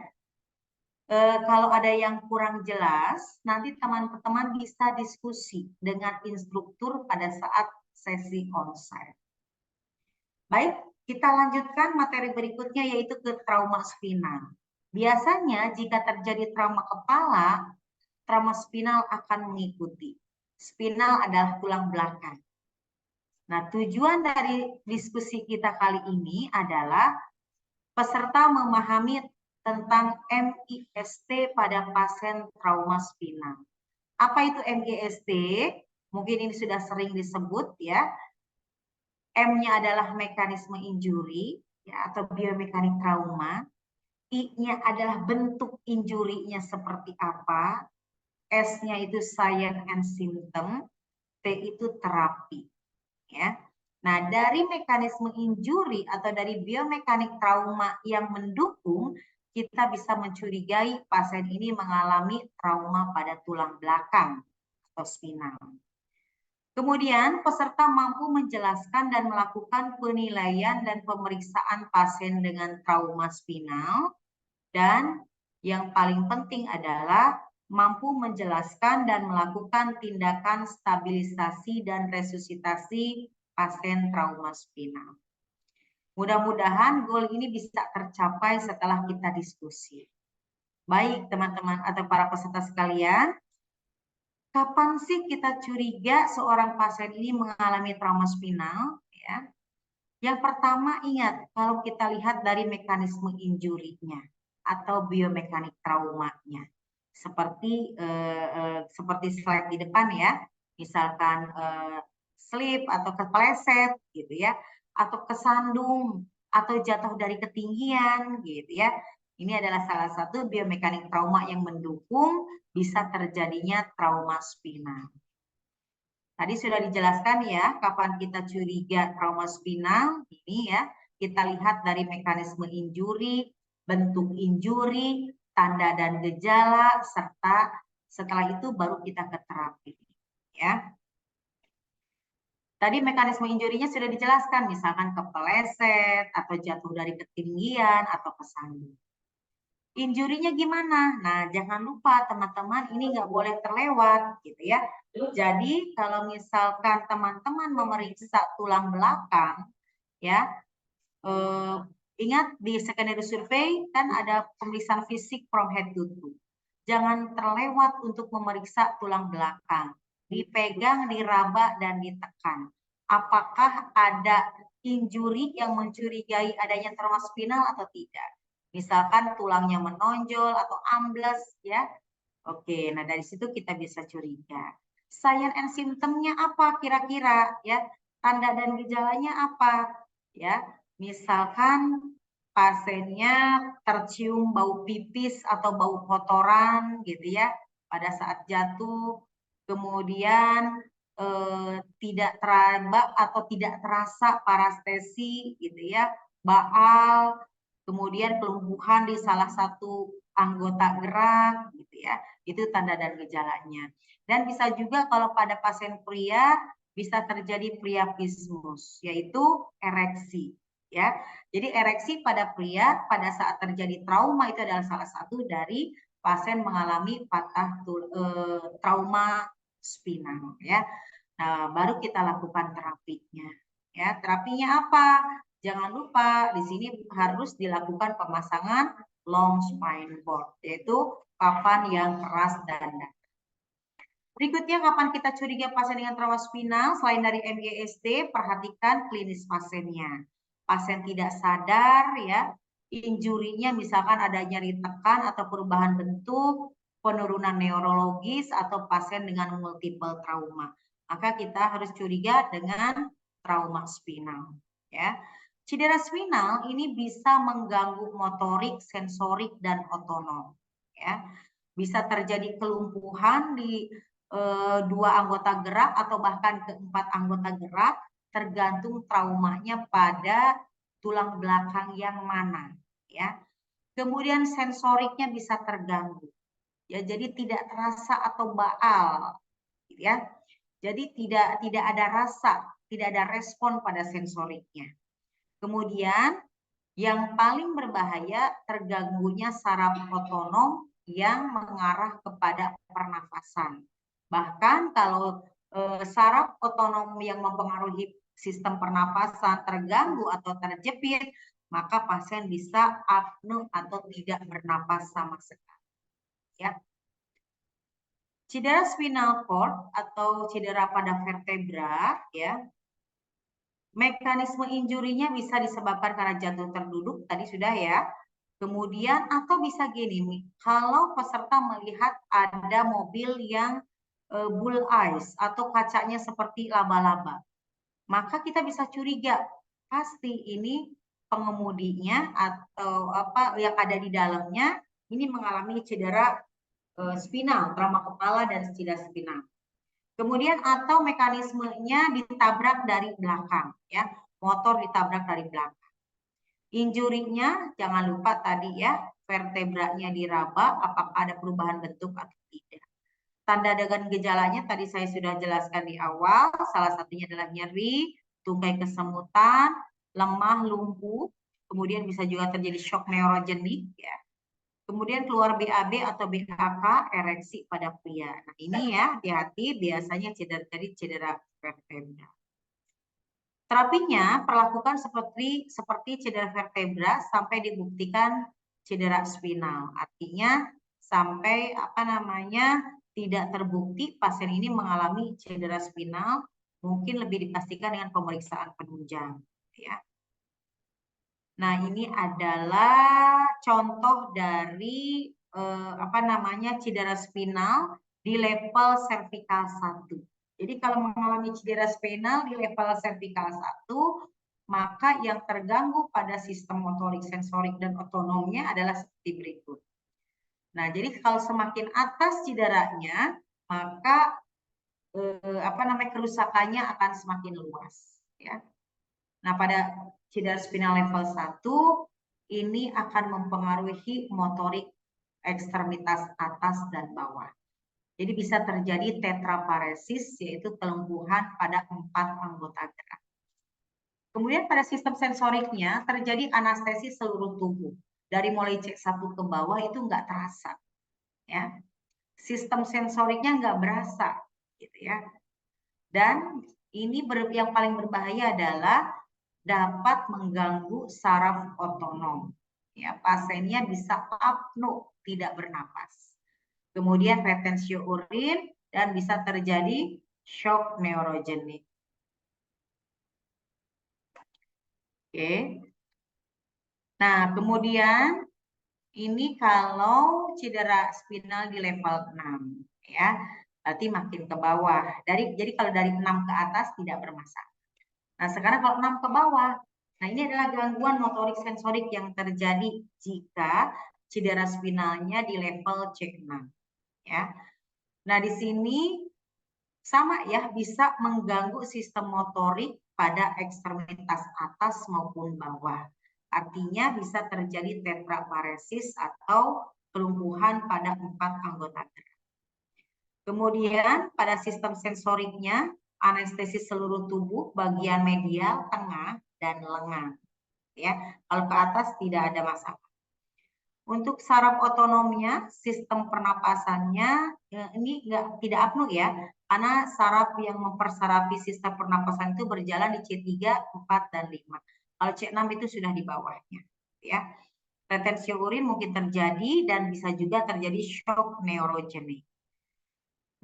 Kalau ada yang kurang jelas, nanti teman-teman bisa diskusi dengan instruktur pada saat sesi onsite. Baik, kita lanjutkan materi berikutnya yaitu ke trauma spinal. Biasanya jika terjadi trauma kepala, trauma spinal akan mengikuti. Spinal adalah tulang belakang. Nah, tujuan dari diskusi kita kali ini adalah peserta memahami tentang MIST pada pasien trauma spinal. Apa itu MIST? Mungkin ini sudah sering disebut ya. M-nya adalah mekanisme injury ya, atau biomekanik trauma. I-nya adalah bentuk injurinya seperti apa. S-nya itu sign and symptom, T itu terapi. Ya. Nah, dari mekanisme injuri atau dari biomekanik trauma yang mendukung, kita bisa mencurigai pasien ini mengalami trauma pada tulang belakang atau spinal. Kemudian, peserta mampu menjelaskan dan melakukan penilaian dan pemeriksaan pasien dengan trauma spinal, dan yang paling penting adalah mampu menjelaskan dan melakukan tindakan stabilisasi dan resusitasi pasien trauma spinal. Mudah-mudahan goal ini bisa tercapai setelah kita diskusi. Baik teman-teman atau para peserta sekalian, kapan sih kita curiga seorang pasien ini mengalami trauma spinal? Ya. Yang pertama ingat, kalau kita lihat dari mekanisme injurinya atau biomekanik traumanya, seperti slide di depan ya, misalkan slip atau kepleset gitu ya, atau kesandung atau jatuh dari ketinggian gitu ya. Ini adalah salah satu biomekanik trauma yang mendukung bisa terjadinya trauma spinal. Tadi sudah dijelaskan ya, kapan kita curiga trauma spinal, ini ya, kita lihat dari mekanisme injuri, bentuk injuri, tanda dan gejala, serta setelah itu baru kita ke terapi. Ya. Tadi mekanisme injurinya sudah dijelaskan, misalkan kepeleset, atau jatuh dari ketinggian, atau kesandung. Injurinya gimana? Nah, jangan lupa teman-teman ini nggak boleh terlewat gitu ya. Jadi kalau misalkan teman-teman memeriksa tulang belakang, ya ingat di secondary survey kan ada pemeriksaan fisik from head to toe. Jangan terlewat untuk memeriksa tulang belakang. Dipegang, diraba, dan ditekan. Apakah ada injuri yang mencurigai adanya trauma spinal atau tidak? Misalkan tulangnya menonjol atau ambles ya. Oke, nah dari situ kita bisa curiga. Sign and symptomnya apa kira-kira ya? Tanda dan gejalanya apa? Ya, misalkan pasiennya tercium bau pipis atau bau kotoran gitu ya pada saat jatuh. Kemudian tidak teraba atau tidak terasa parestesi gitu ya, baal, kemudian kelumpuhan di salah satu anggota gerak gitu ya, itu tanda dan gejalanya. Dan bisa juga kalau pada pasien pria bisa terjadi priapismus, yaitu ereksi ya. Jadi ereksi pada pria pada saat terjadi trauma itu adalah salah satu dari pasien mengalami trauma spinal ya. Nah, baru kita lakukan terapinya. Ya, terapinya apa? Jangan lupa di sini harus dilakukan pemasangan long spine board, yaitu papan yang keras dan datar. Berikutnya, kapan kita curiga pasien dengan trauma spinal? Selain dari MGST, perhatikan klinis pasiennya. Pasien tidak sadar, ya, injurinya misalkan ada nyeri tekan atau perubahan bentuk, penurunan neurologis, atau pasien dengan multiple trauma. Maka kita harus curiga dengan trauma spinal. Ya. Cedera spinal ini bisa mengganggu motorik, sensorik, dan otonom. Ya. Bisa terjadi kelumpuhan di dua anggota gerak atau bahkan keempat anggota gerak, tergantung traumanya pada tulang belakang yang mana ya. Kemudian sensoriknya bisa terganggu ya, jadi tidak terasa atau baal ya. Jadi tidak ada rasa, tidak ada respon pada sensoriknya. Kemudian yang paling berbahaya terganggunya saraf otonom yang mengarah kepada pernafasan. Bahkan kalau saraf otonom yang mempengaruhi sistem pernafasan terganggu atau terjepit, maka pasien bisa apne atau tidak bernapas sama sekali. Ya. Cedera spinal cord atau cedera pada vertebra, ya, mekanisme injurinya bisa disebabkan karena jatuh terduduk, tadi sudah ya. Kemudian atau bisa gini, kalau peserta melihat ada mobil yang bull eyes atau kacanya seperti laba-laba, maka kita bisa curiga pasti ini pengemudinya atau apa yang ada di dalamnya ini mengalami cedera spinal, trauma kepala dan cedera spinal. Kemudian atau mekanismenya ditabrak dari belakang, ya, motor ditabrak dari belakang. Injurinya jangan lupa tadi ya, vertebranya diraba, apakah ada perubahan bentuk atau tidak. Tanda dengan gejalanya tadi saya sudah jelaskan di awal, salah satunya adalah nyeri, tungkai kesemutan, lemah, lumpuh, kemudian bisa juga terjadi shock neurogenik ya. Kemudian keluar BAB atau BHK, ereksi pada pria. Nah ini ya, hati-hati biasanya cedera vertebra. Terapinya perlakukan seperti cedera vertebra sampai dibuktikan cedera spinal. Artinya sampai tidak terbukti pasien ini mengalami cedera spinal, mungkin lebih dipastikan dengan pemeriksaan penunjang. Ya. Nah ini adalah contoh dari cedera spinal di level cervical 1. Jadi kalau mengalami cedera spinal di level cervical 1, maka yang terganggu pada sistem motorik, sensorik, dan otonomnya adalah seperti berikut. Nah, jadi kalau semakin atas cederanya, maka kerusakannya akan semakin luas. Ya. Nah, pada cedera spinal level 1, ini akan mempengaruhi motorik ekstremitas atas dan bawah. Jadi bisa terjadi tetraparesis, yaitu kelumpuhan pada 4 anggota gerak. Kemudian pada sistem sensoriknya terjadi anestesi seluruh tubuh. Dari mulai C1 ke bawah itu nggak terasa. Ya. Sistem sensoriknya nggak berasa. Gitu ya. Dan ini yang paling berbahaya adalah dapat mengganggu saraf otonom. Ya, pasiennya bisa apno, tidak bernapas. Kemudian retensio urin, dan bisa terjadi shock neurogenik. Oke. Nah, kemudian ini kalau cedera spinal di level 6 ya. Berarti makin ke bawah. Jadi kalau dari 6 ke atas tidak bermasalah. Nah, sekarang kalau 6 ke bawah. Nah, ini adalah gangguan motorik sensorik yang terjadi jika cedera spinalnya di level C6 ya. Nah, di sini Sama ya, bisa mengganggu sistem motorik pada ekstremitas atas maupun bawah. Artinya bisa terjadi tetraparesis atau kelumpuhan pada 4 anggota gerak. Kemudian pada sistem sensoriknya, anestesis seluruh tubuh bagian medial, tengah, dan lengan. Ya, kalau ke atas tidak ada masalah. Untuk saraf otonomnya, sistem pernapasannya ini tidak apnu ya, karena saraf yang mempersarafi sistem pernapasan itu berjalan di C3, 4, dan 5. Kalau C6 itu sudah di bawahnya. Ya. Retensi urin mungkin terjadi dan bisa juga terjadi shock neurogenik.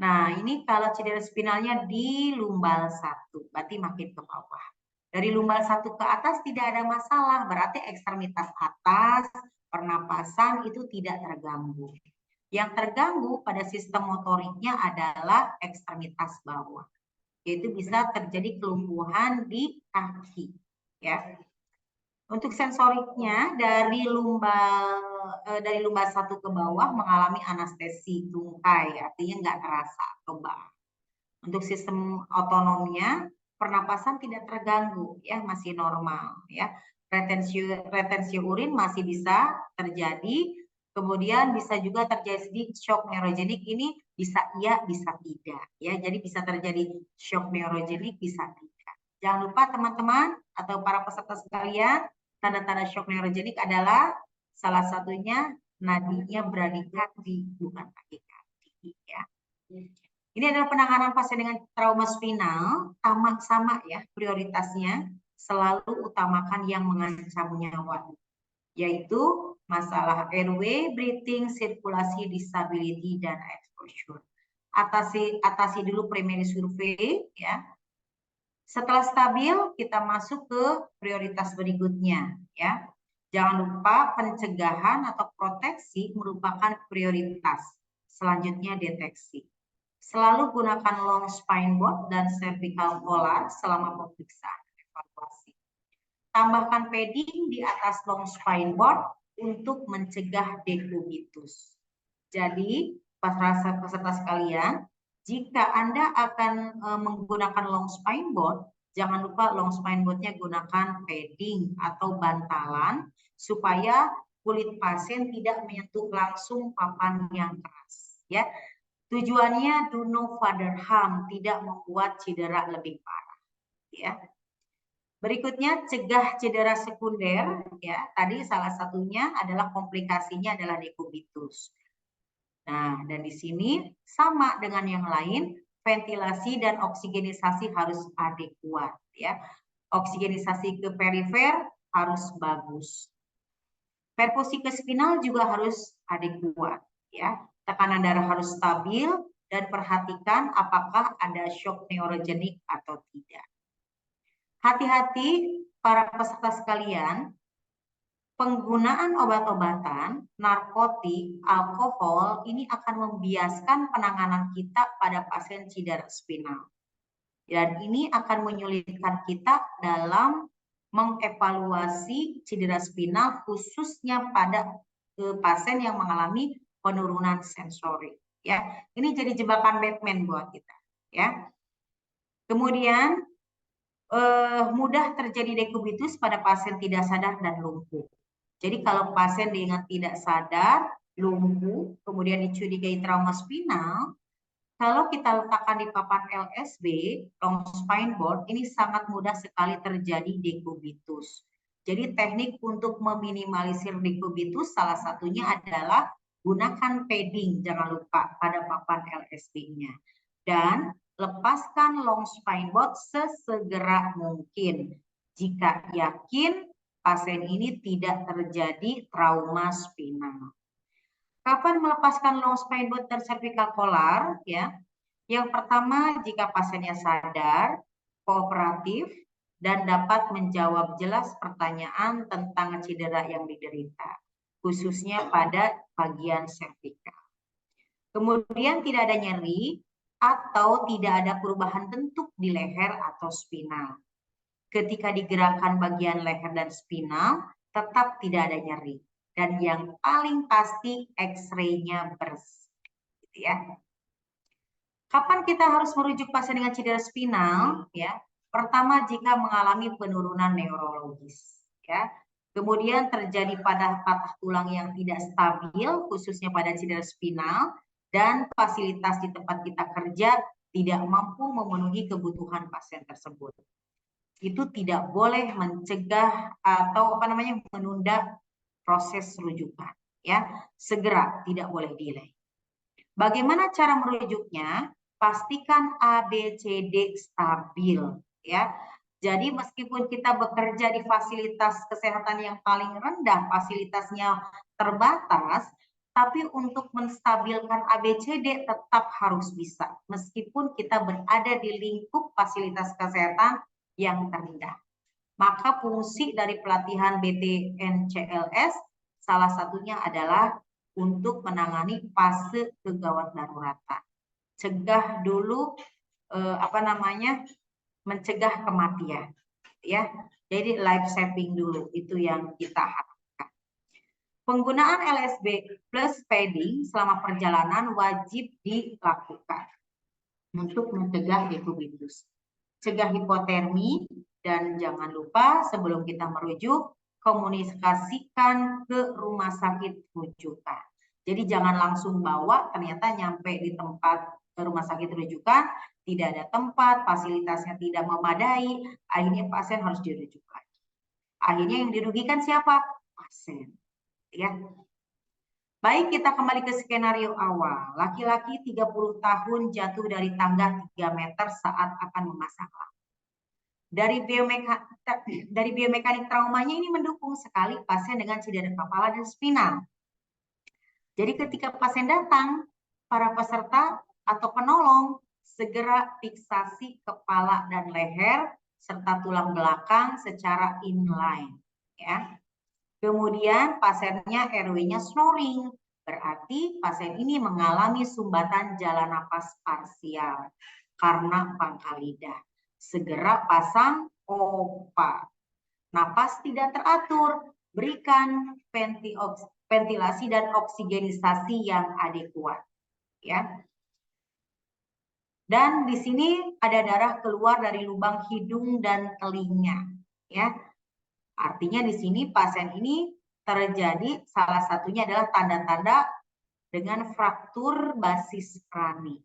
Nah, ini kalau cedera spinalnya di lumbal 1, berarti makin ke bawah. Dari lumbal 1 ke atas tidak ada masalah, berarti ekstremitas atas, pernapasan itu tidak terganggu. Yang terganggu pada sistem motoriknya adalah ekstremitas bawah, yaitu bisa terjadi kelumpuhan di kaki. Ya. Untuk sensoriknya dari lumbal 1 ke bawah mengalami anestesi tungkai, artinya nggak terasa kebal. Untuk sistem otonomnya pernapasan tidak terganggu ya, masih normal ya. Retensi urin masih bisa terjadi, kemudian bisa juga terjadi shock neurogenik, ini bisa iya bisa tidak ya. Jadi bisa terjadi shock neurogenik, bisa tidak. Jangan lupa teman-teman atau para peserta sekalian, tanda-tanda shock neurogenik adalah salah satunya nadinya beradikat di bukan kaki ya. Ini adalah penanganan pasien dengan trauma spinal, sama ya prioritasnya, selalu utamakan yang mengancam nyawa, yaitu masalah airway, breathing, sirkulasi, disability, dan exposure. Atasi dulu primary survey ya. Setelah stabil, kita masuk ke prioritas berikutnya ya. Jangan lupa pencegahan atau proteksi merupakan prioritas. Selanjutnya deteksi. Selalu gunakan long spine board dan cervical collar selama pemeriksaan evaluasi. Tambahkan padding di atas long spine board untuk mencegah dekubitus. Jadi, peserta sekalian, jika Anda akan menggunakan long spine board, jangan lupa long spine boardnya gunakan padding atau bantalan supaya kulit pasien tidak menyentuh langsung papan yang keras. Ya, tujuannya do no further harm, tidak membuat cedera lebih parah. Ya. Berikutnya cegah cedera sekunder. Ya, tadi salah satunya adalah komplikasinya adalah dekubitus. Nah, dan di sini sama dengan yang lain, ventilasi dan oksigenisasi harus adekuat ya. Oksigenisasi ke perifer harus bagus. Perfusi ke spinal juga harus adekuat ya. Tekanan darah harus stabil dan perhatikan apakah ada shock neurogenik atau tidak. Hati-hati para peserta sekalian, penggunaan obat-obatan, narkotik, alkohol ini akan membiaskan penanganan kita pada pasien cedera spinal. Dan ini akan menyulitkan kita dalam mengevaluasi cedera spinal khususnya pada pasien yang mengalami penurunan sensorik. Ya, ini jadi jebakan Batman buat kita. Ya. Kemudian mudah terjadi dekubitus pada pasien tidak sadar dan lumpuh. Jadi kalau pasien dengan tidak sadar, lumpuh, kemudian dicurigai trauma spinal, kalau kita letakkan di papan LSB, long spine board, ini sangat mudah sekali terjadi dekubitus. Jadi teknik untuk meminimalisir dekubitus salah satunya adalah gunakan padding, jangan lupa pada papan LSB-nya. Dan lepaskan long spine board sesegera mungkin. Jika yakin pasien ini tidak terjadi trauma spinal. Kapan melepaskan long spine board dan cervical collar? Ya, yang pertama jika pasiennya sadar, kooperatif, dan dapat menjawab jelas pertanyaan tentang cedera yang diderita, khususnya pada bagian cervical. Kemudian tidak ada nyeri atau tidak ada perubahan bentuk di leher atau spinal. Ketika digerakkan bagian leher dan spinal, tetap tidak ada nyeri. Dan yang paling pasti X-ray-nya bersih. Gitu ya. Kapan kita harus merujuk pasien dengan cedera spinal? Ya, pertama jika mengalami penurunan neurologis. Ya, kemudian terjadi pada patah tulang yang tidak stabil, khususnya pada cedera spinal, dan fasilitas di tempat kita kerja tidak mampu memenuhi kebutuhan pasien tersebut. Itu tidak boleh mencegah atau menunda proses rujukan. Ya, segera, tidak boleh delay. Bagaimana cara merujuknya? Pastikan ABCD stabil, ya. Jadi meskipun kita bekerja di fasilitas kesehatan yang paling rendah, fasilitasnya terbatas, tapi untuk menstabilkan ABCD tetap harus bisa, meskipun kita berada di lingkup fasilitas kesehatan yang terendah. Maka fungsi dari pelatihan BTN-CLS salah satunya adalah untuk menangani fase kegawat daruratan. Cegah dulu mencegah kematian, ya. Jadi life saving dulu itu yang kita harapkan. Penggunaan LSB plus padding selama perjalanan wajib dilakukan untuk mencegah defibrilis, cegah hipotermi, dan jangan lupa sebelum kita merujuk komunikasikan ke rumah sakit rujukan. Jadi jangan langsung bawa, ternyata nyampe di tempat rumah sakit rujukan tidak ada tempat, fasilitasnya tidak memadai, akhirnya pasien harus dirujuk lagi. Akhirnya yang dirugikan siapa? Pasien. Ya. Baik, kita kembali ke skenario awal. Laki-laki 30 tahun jatuh dari tangga 3 meter saat akan memasang lampu. Dari biomekanik traumanya ini mendukung sekali pasien dengan cedera kepala dan spinal. Jadi ketika pasien datang, para peserta atau penolong segera fiksasi kepala dan leher serta tulang belakang secara inline. Ya. Kemudian pasiennya RW-nya snoring, berarti pasien ini mengalami sumbatan jalan napas parsial karena pangkal lidah. Segera pasang OPA. Napas tidak teratur, berikan ventilasi dan oksigenisasi yang adekuat. Ya. Dan di sini ada darah keluar dari lubang hidung dan telinga. Ya. Artinya di sini pasien ini terjadi salah satunya adalah tanda-tanda dengan fraktur basis krani.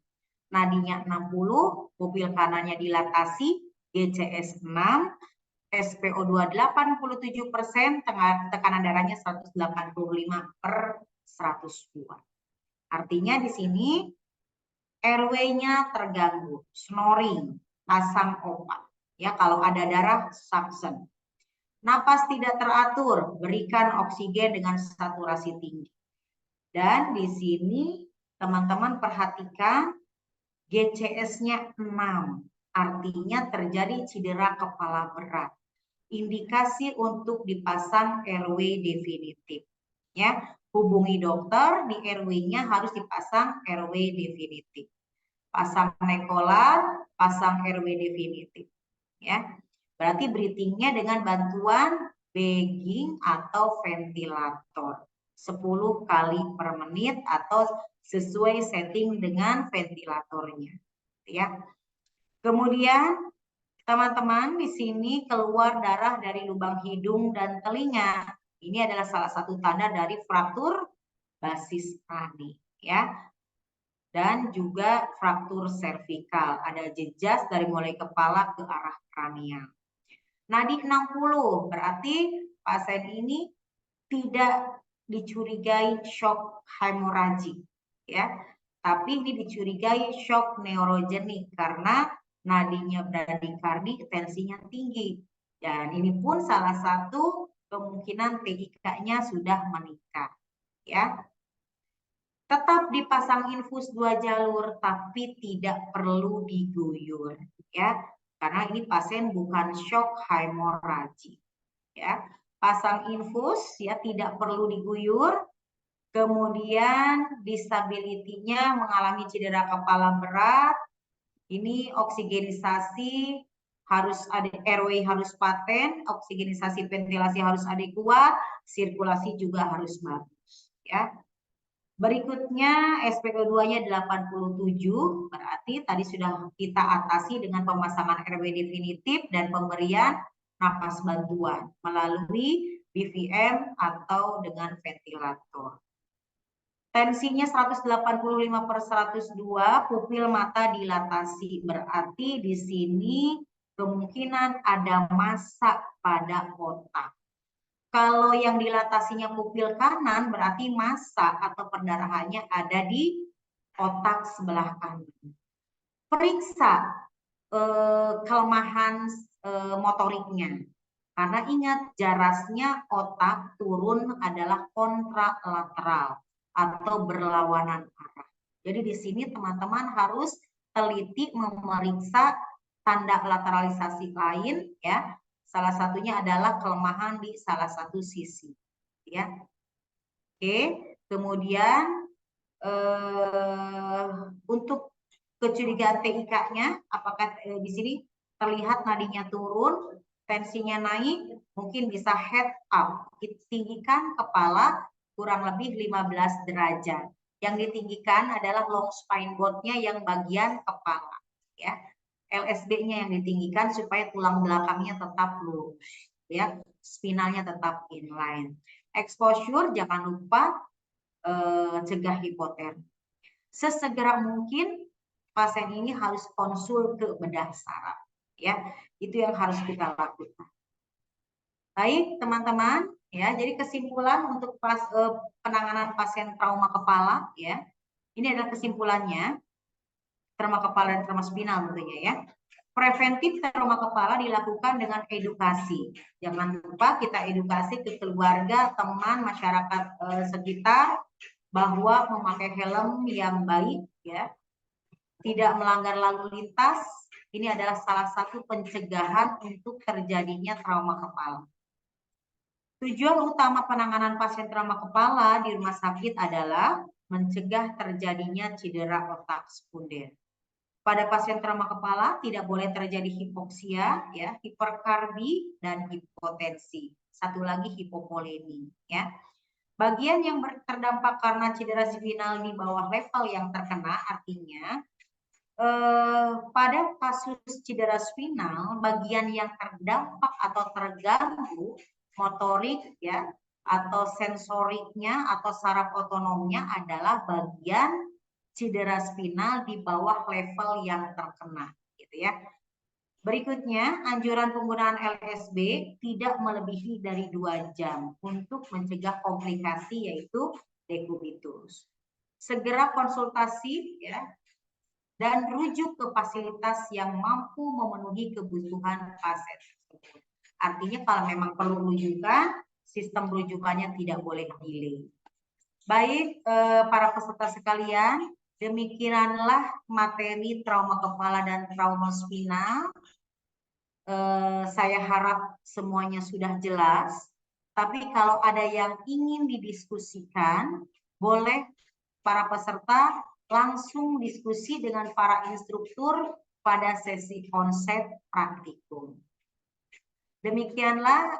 Nadinya 60, pupil kanannya dilatasi, GCS 6, SpO2 87%, tekanan darahnya 185/102. Artinya di sini RW-nya terganggu, snoring, pasang OPA. Ya, kalau ada darah suction. Napas tidak teratur, berikan oksigen dengan saturasi tinggi. Dan di sini teman-teman perhatikan GCS-nya 6, artinya terjadi cedera kepala berat. Indikasi untuk dipasang RW definitif. Ya, hubungi dokter, di RW-nya harus dipasang RW definitif. Pasang nekolar, pasang RW definitif. Ya, berarti breathing-nya dengan bantuan bagging atau ventilator 10 kali per menit atau sesuai setting dengan ventilatornya. Ya. Kemudian teman-teman di sini keluar darah dari lubang hidung dan telinga. Ini adalah salah satu tanda dari fraktur basis krani, ya. Dan juga fraktur servikal, ada jejas dari mulai kepala ke arah kranial. Nadi 60, berarti pasien ini tidak dicurigai shock hemoragik, ya. Tapi ini dicurigai shock neurogenik karena nadinya bradikardi, tensinya tinggi. Dan ini pun salah satu kemungkinan TIK-nya sudah meningkat, ya. Tetap dipasang infus 2 jalur tapi tidak perlu diguyur, ya. Karena ini pasien bukan shock hemoragik, ya. Pasang infus, ya, tidak perlu diguyur. Kemudian disability-nya mengalami cedera kepala berat. Ini oksigenisasi harus ada, RW harus paten, oksigenisasi ventilasi harus adekuat, sirkulasi juga harus bagus, ya. Berikutnya SPO2-nya 87, berarti tadi sudah kita atasi dengan pemasangan RW definitif dan pemberian napas bantuan melalui BVM atau dengan ventilator. Tensinya 185/102, pupil mata dilatasi, berarti di sini kemungkinan ada massa pada otak. Kalau yang dilatasinya pupil kanan berarti massa atau perdarahannya ada di otak sebelah kanan. Periksa kelemahan motoriknya. Karena ingat jarasnya otak turun adalah kontralateral atau berlawanan arah. Jadi di sini teman-teman harus teliti memeriksa tanda lateralisasi lain ya. Salah satunya adalah kelemahan di salah satu sisi ya. Oke, kemudian untuk kecurigaan TIK-nya apakah di sini terlihat nadinya turun, tensinya naik, mungkin bisa head up, tinggikan kepala kurang lebih 15 derajat. Yang ditinggikan adalah long spine bone-nya yang bagian kepala ya. LSD-nya yang ditinggikan supaya tulang belakangnya tetap lurus ya, spinalnya tetap inline. Exposure jangan lupa cegah hipotermia. Sesegera mungkin pasien ini harus konsul ke bedah saraf ya, itu yang harus kita lakukan. Baik teman-teman ya, jadi kesimpulan untuk penanganan pasien trauma kepala ya, ini adalah kesimpulannya. Trauma kepala dan trauma spinal tentunya ya. Preventif trauma kepala dilakukan dengan edukasi. Jangan lupa kita edukasi ke keluarga, teman, masyarakat sekitar bahwa memakai helm yang baik ya, tidak melanggar lalu lintas, ini adalah salah satu pencegahan untuk terjadinya trauma kepala. Tujuan utama penanganan pasien trauma kepala di rumah sakit adalah mencegah terjadinya cedera otak sekunder. Pada pasien trauma kepala tidak boleh terjadi hipoksia, ya, hiperkardi dan hipotensi. Satu lagi hipovolemi, ya. Bagian yang terdampak karena cedera spinal di bawah level yang terkena artinya pada kasus cedera spinal bagian yang terdampak atau terganggu motorik ya atau sensoriknya atau saraf otonomnya adalah bagian cedera spinal di bawah level yang terkena gitu ya. Berikutnya, anjuran penggunaan LSB tidak melebihi dari 2 jam untuk mencegah komplikasi yaitu dekubitus. Segera konsultasi ya dan rujuk ke fasilitas yang mampu memenuhi kebutuhan pasien tersebut. Artinya kalau memang perlu rujukan, sistem rujukannya tidak boleh delay. Baik, para peserta sekalian, demikianlah materi trauma kepala dan trauma spinal. Saya harap semuanya sudah jelas. Tapi kalau ada yang ingin didiskusikan, boleh para peserta langsung diskusi dengan para instruktur pada sesi konsep praktikum. Demikianlah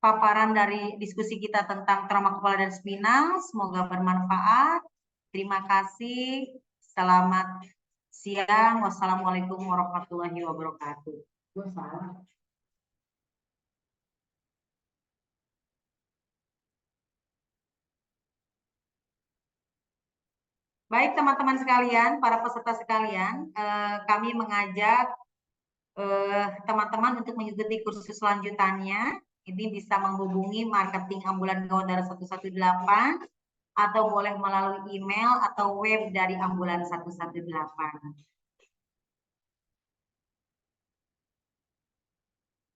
paparan dari diskusi kita tentang trauma kepala dan spinal. Semoga bermanfaat. Terima kasih. Selamat siang. Wassalamualaikum warahmatullahi wabarakatuh. Baik teman-teman sekalian, para peserta sekalian, kami mengajak teman-teman untuk mengikuti kursus selanjutannya. Ini bisa menghubungi marketing ambulan gawat darurat 118 atau boleh melalui email atau web dari ambulan 118.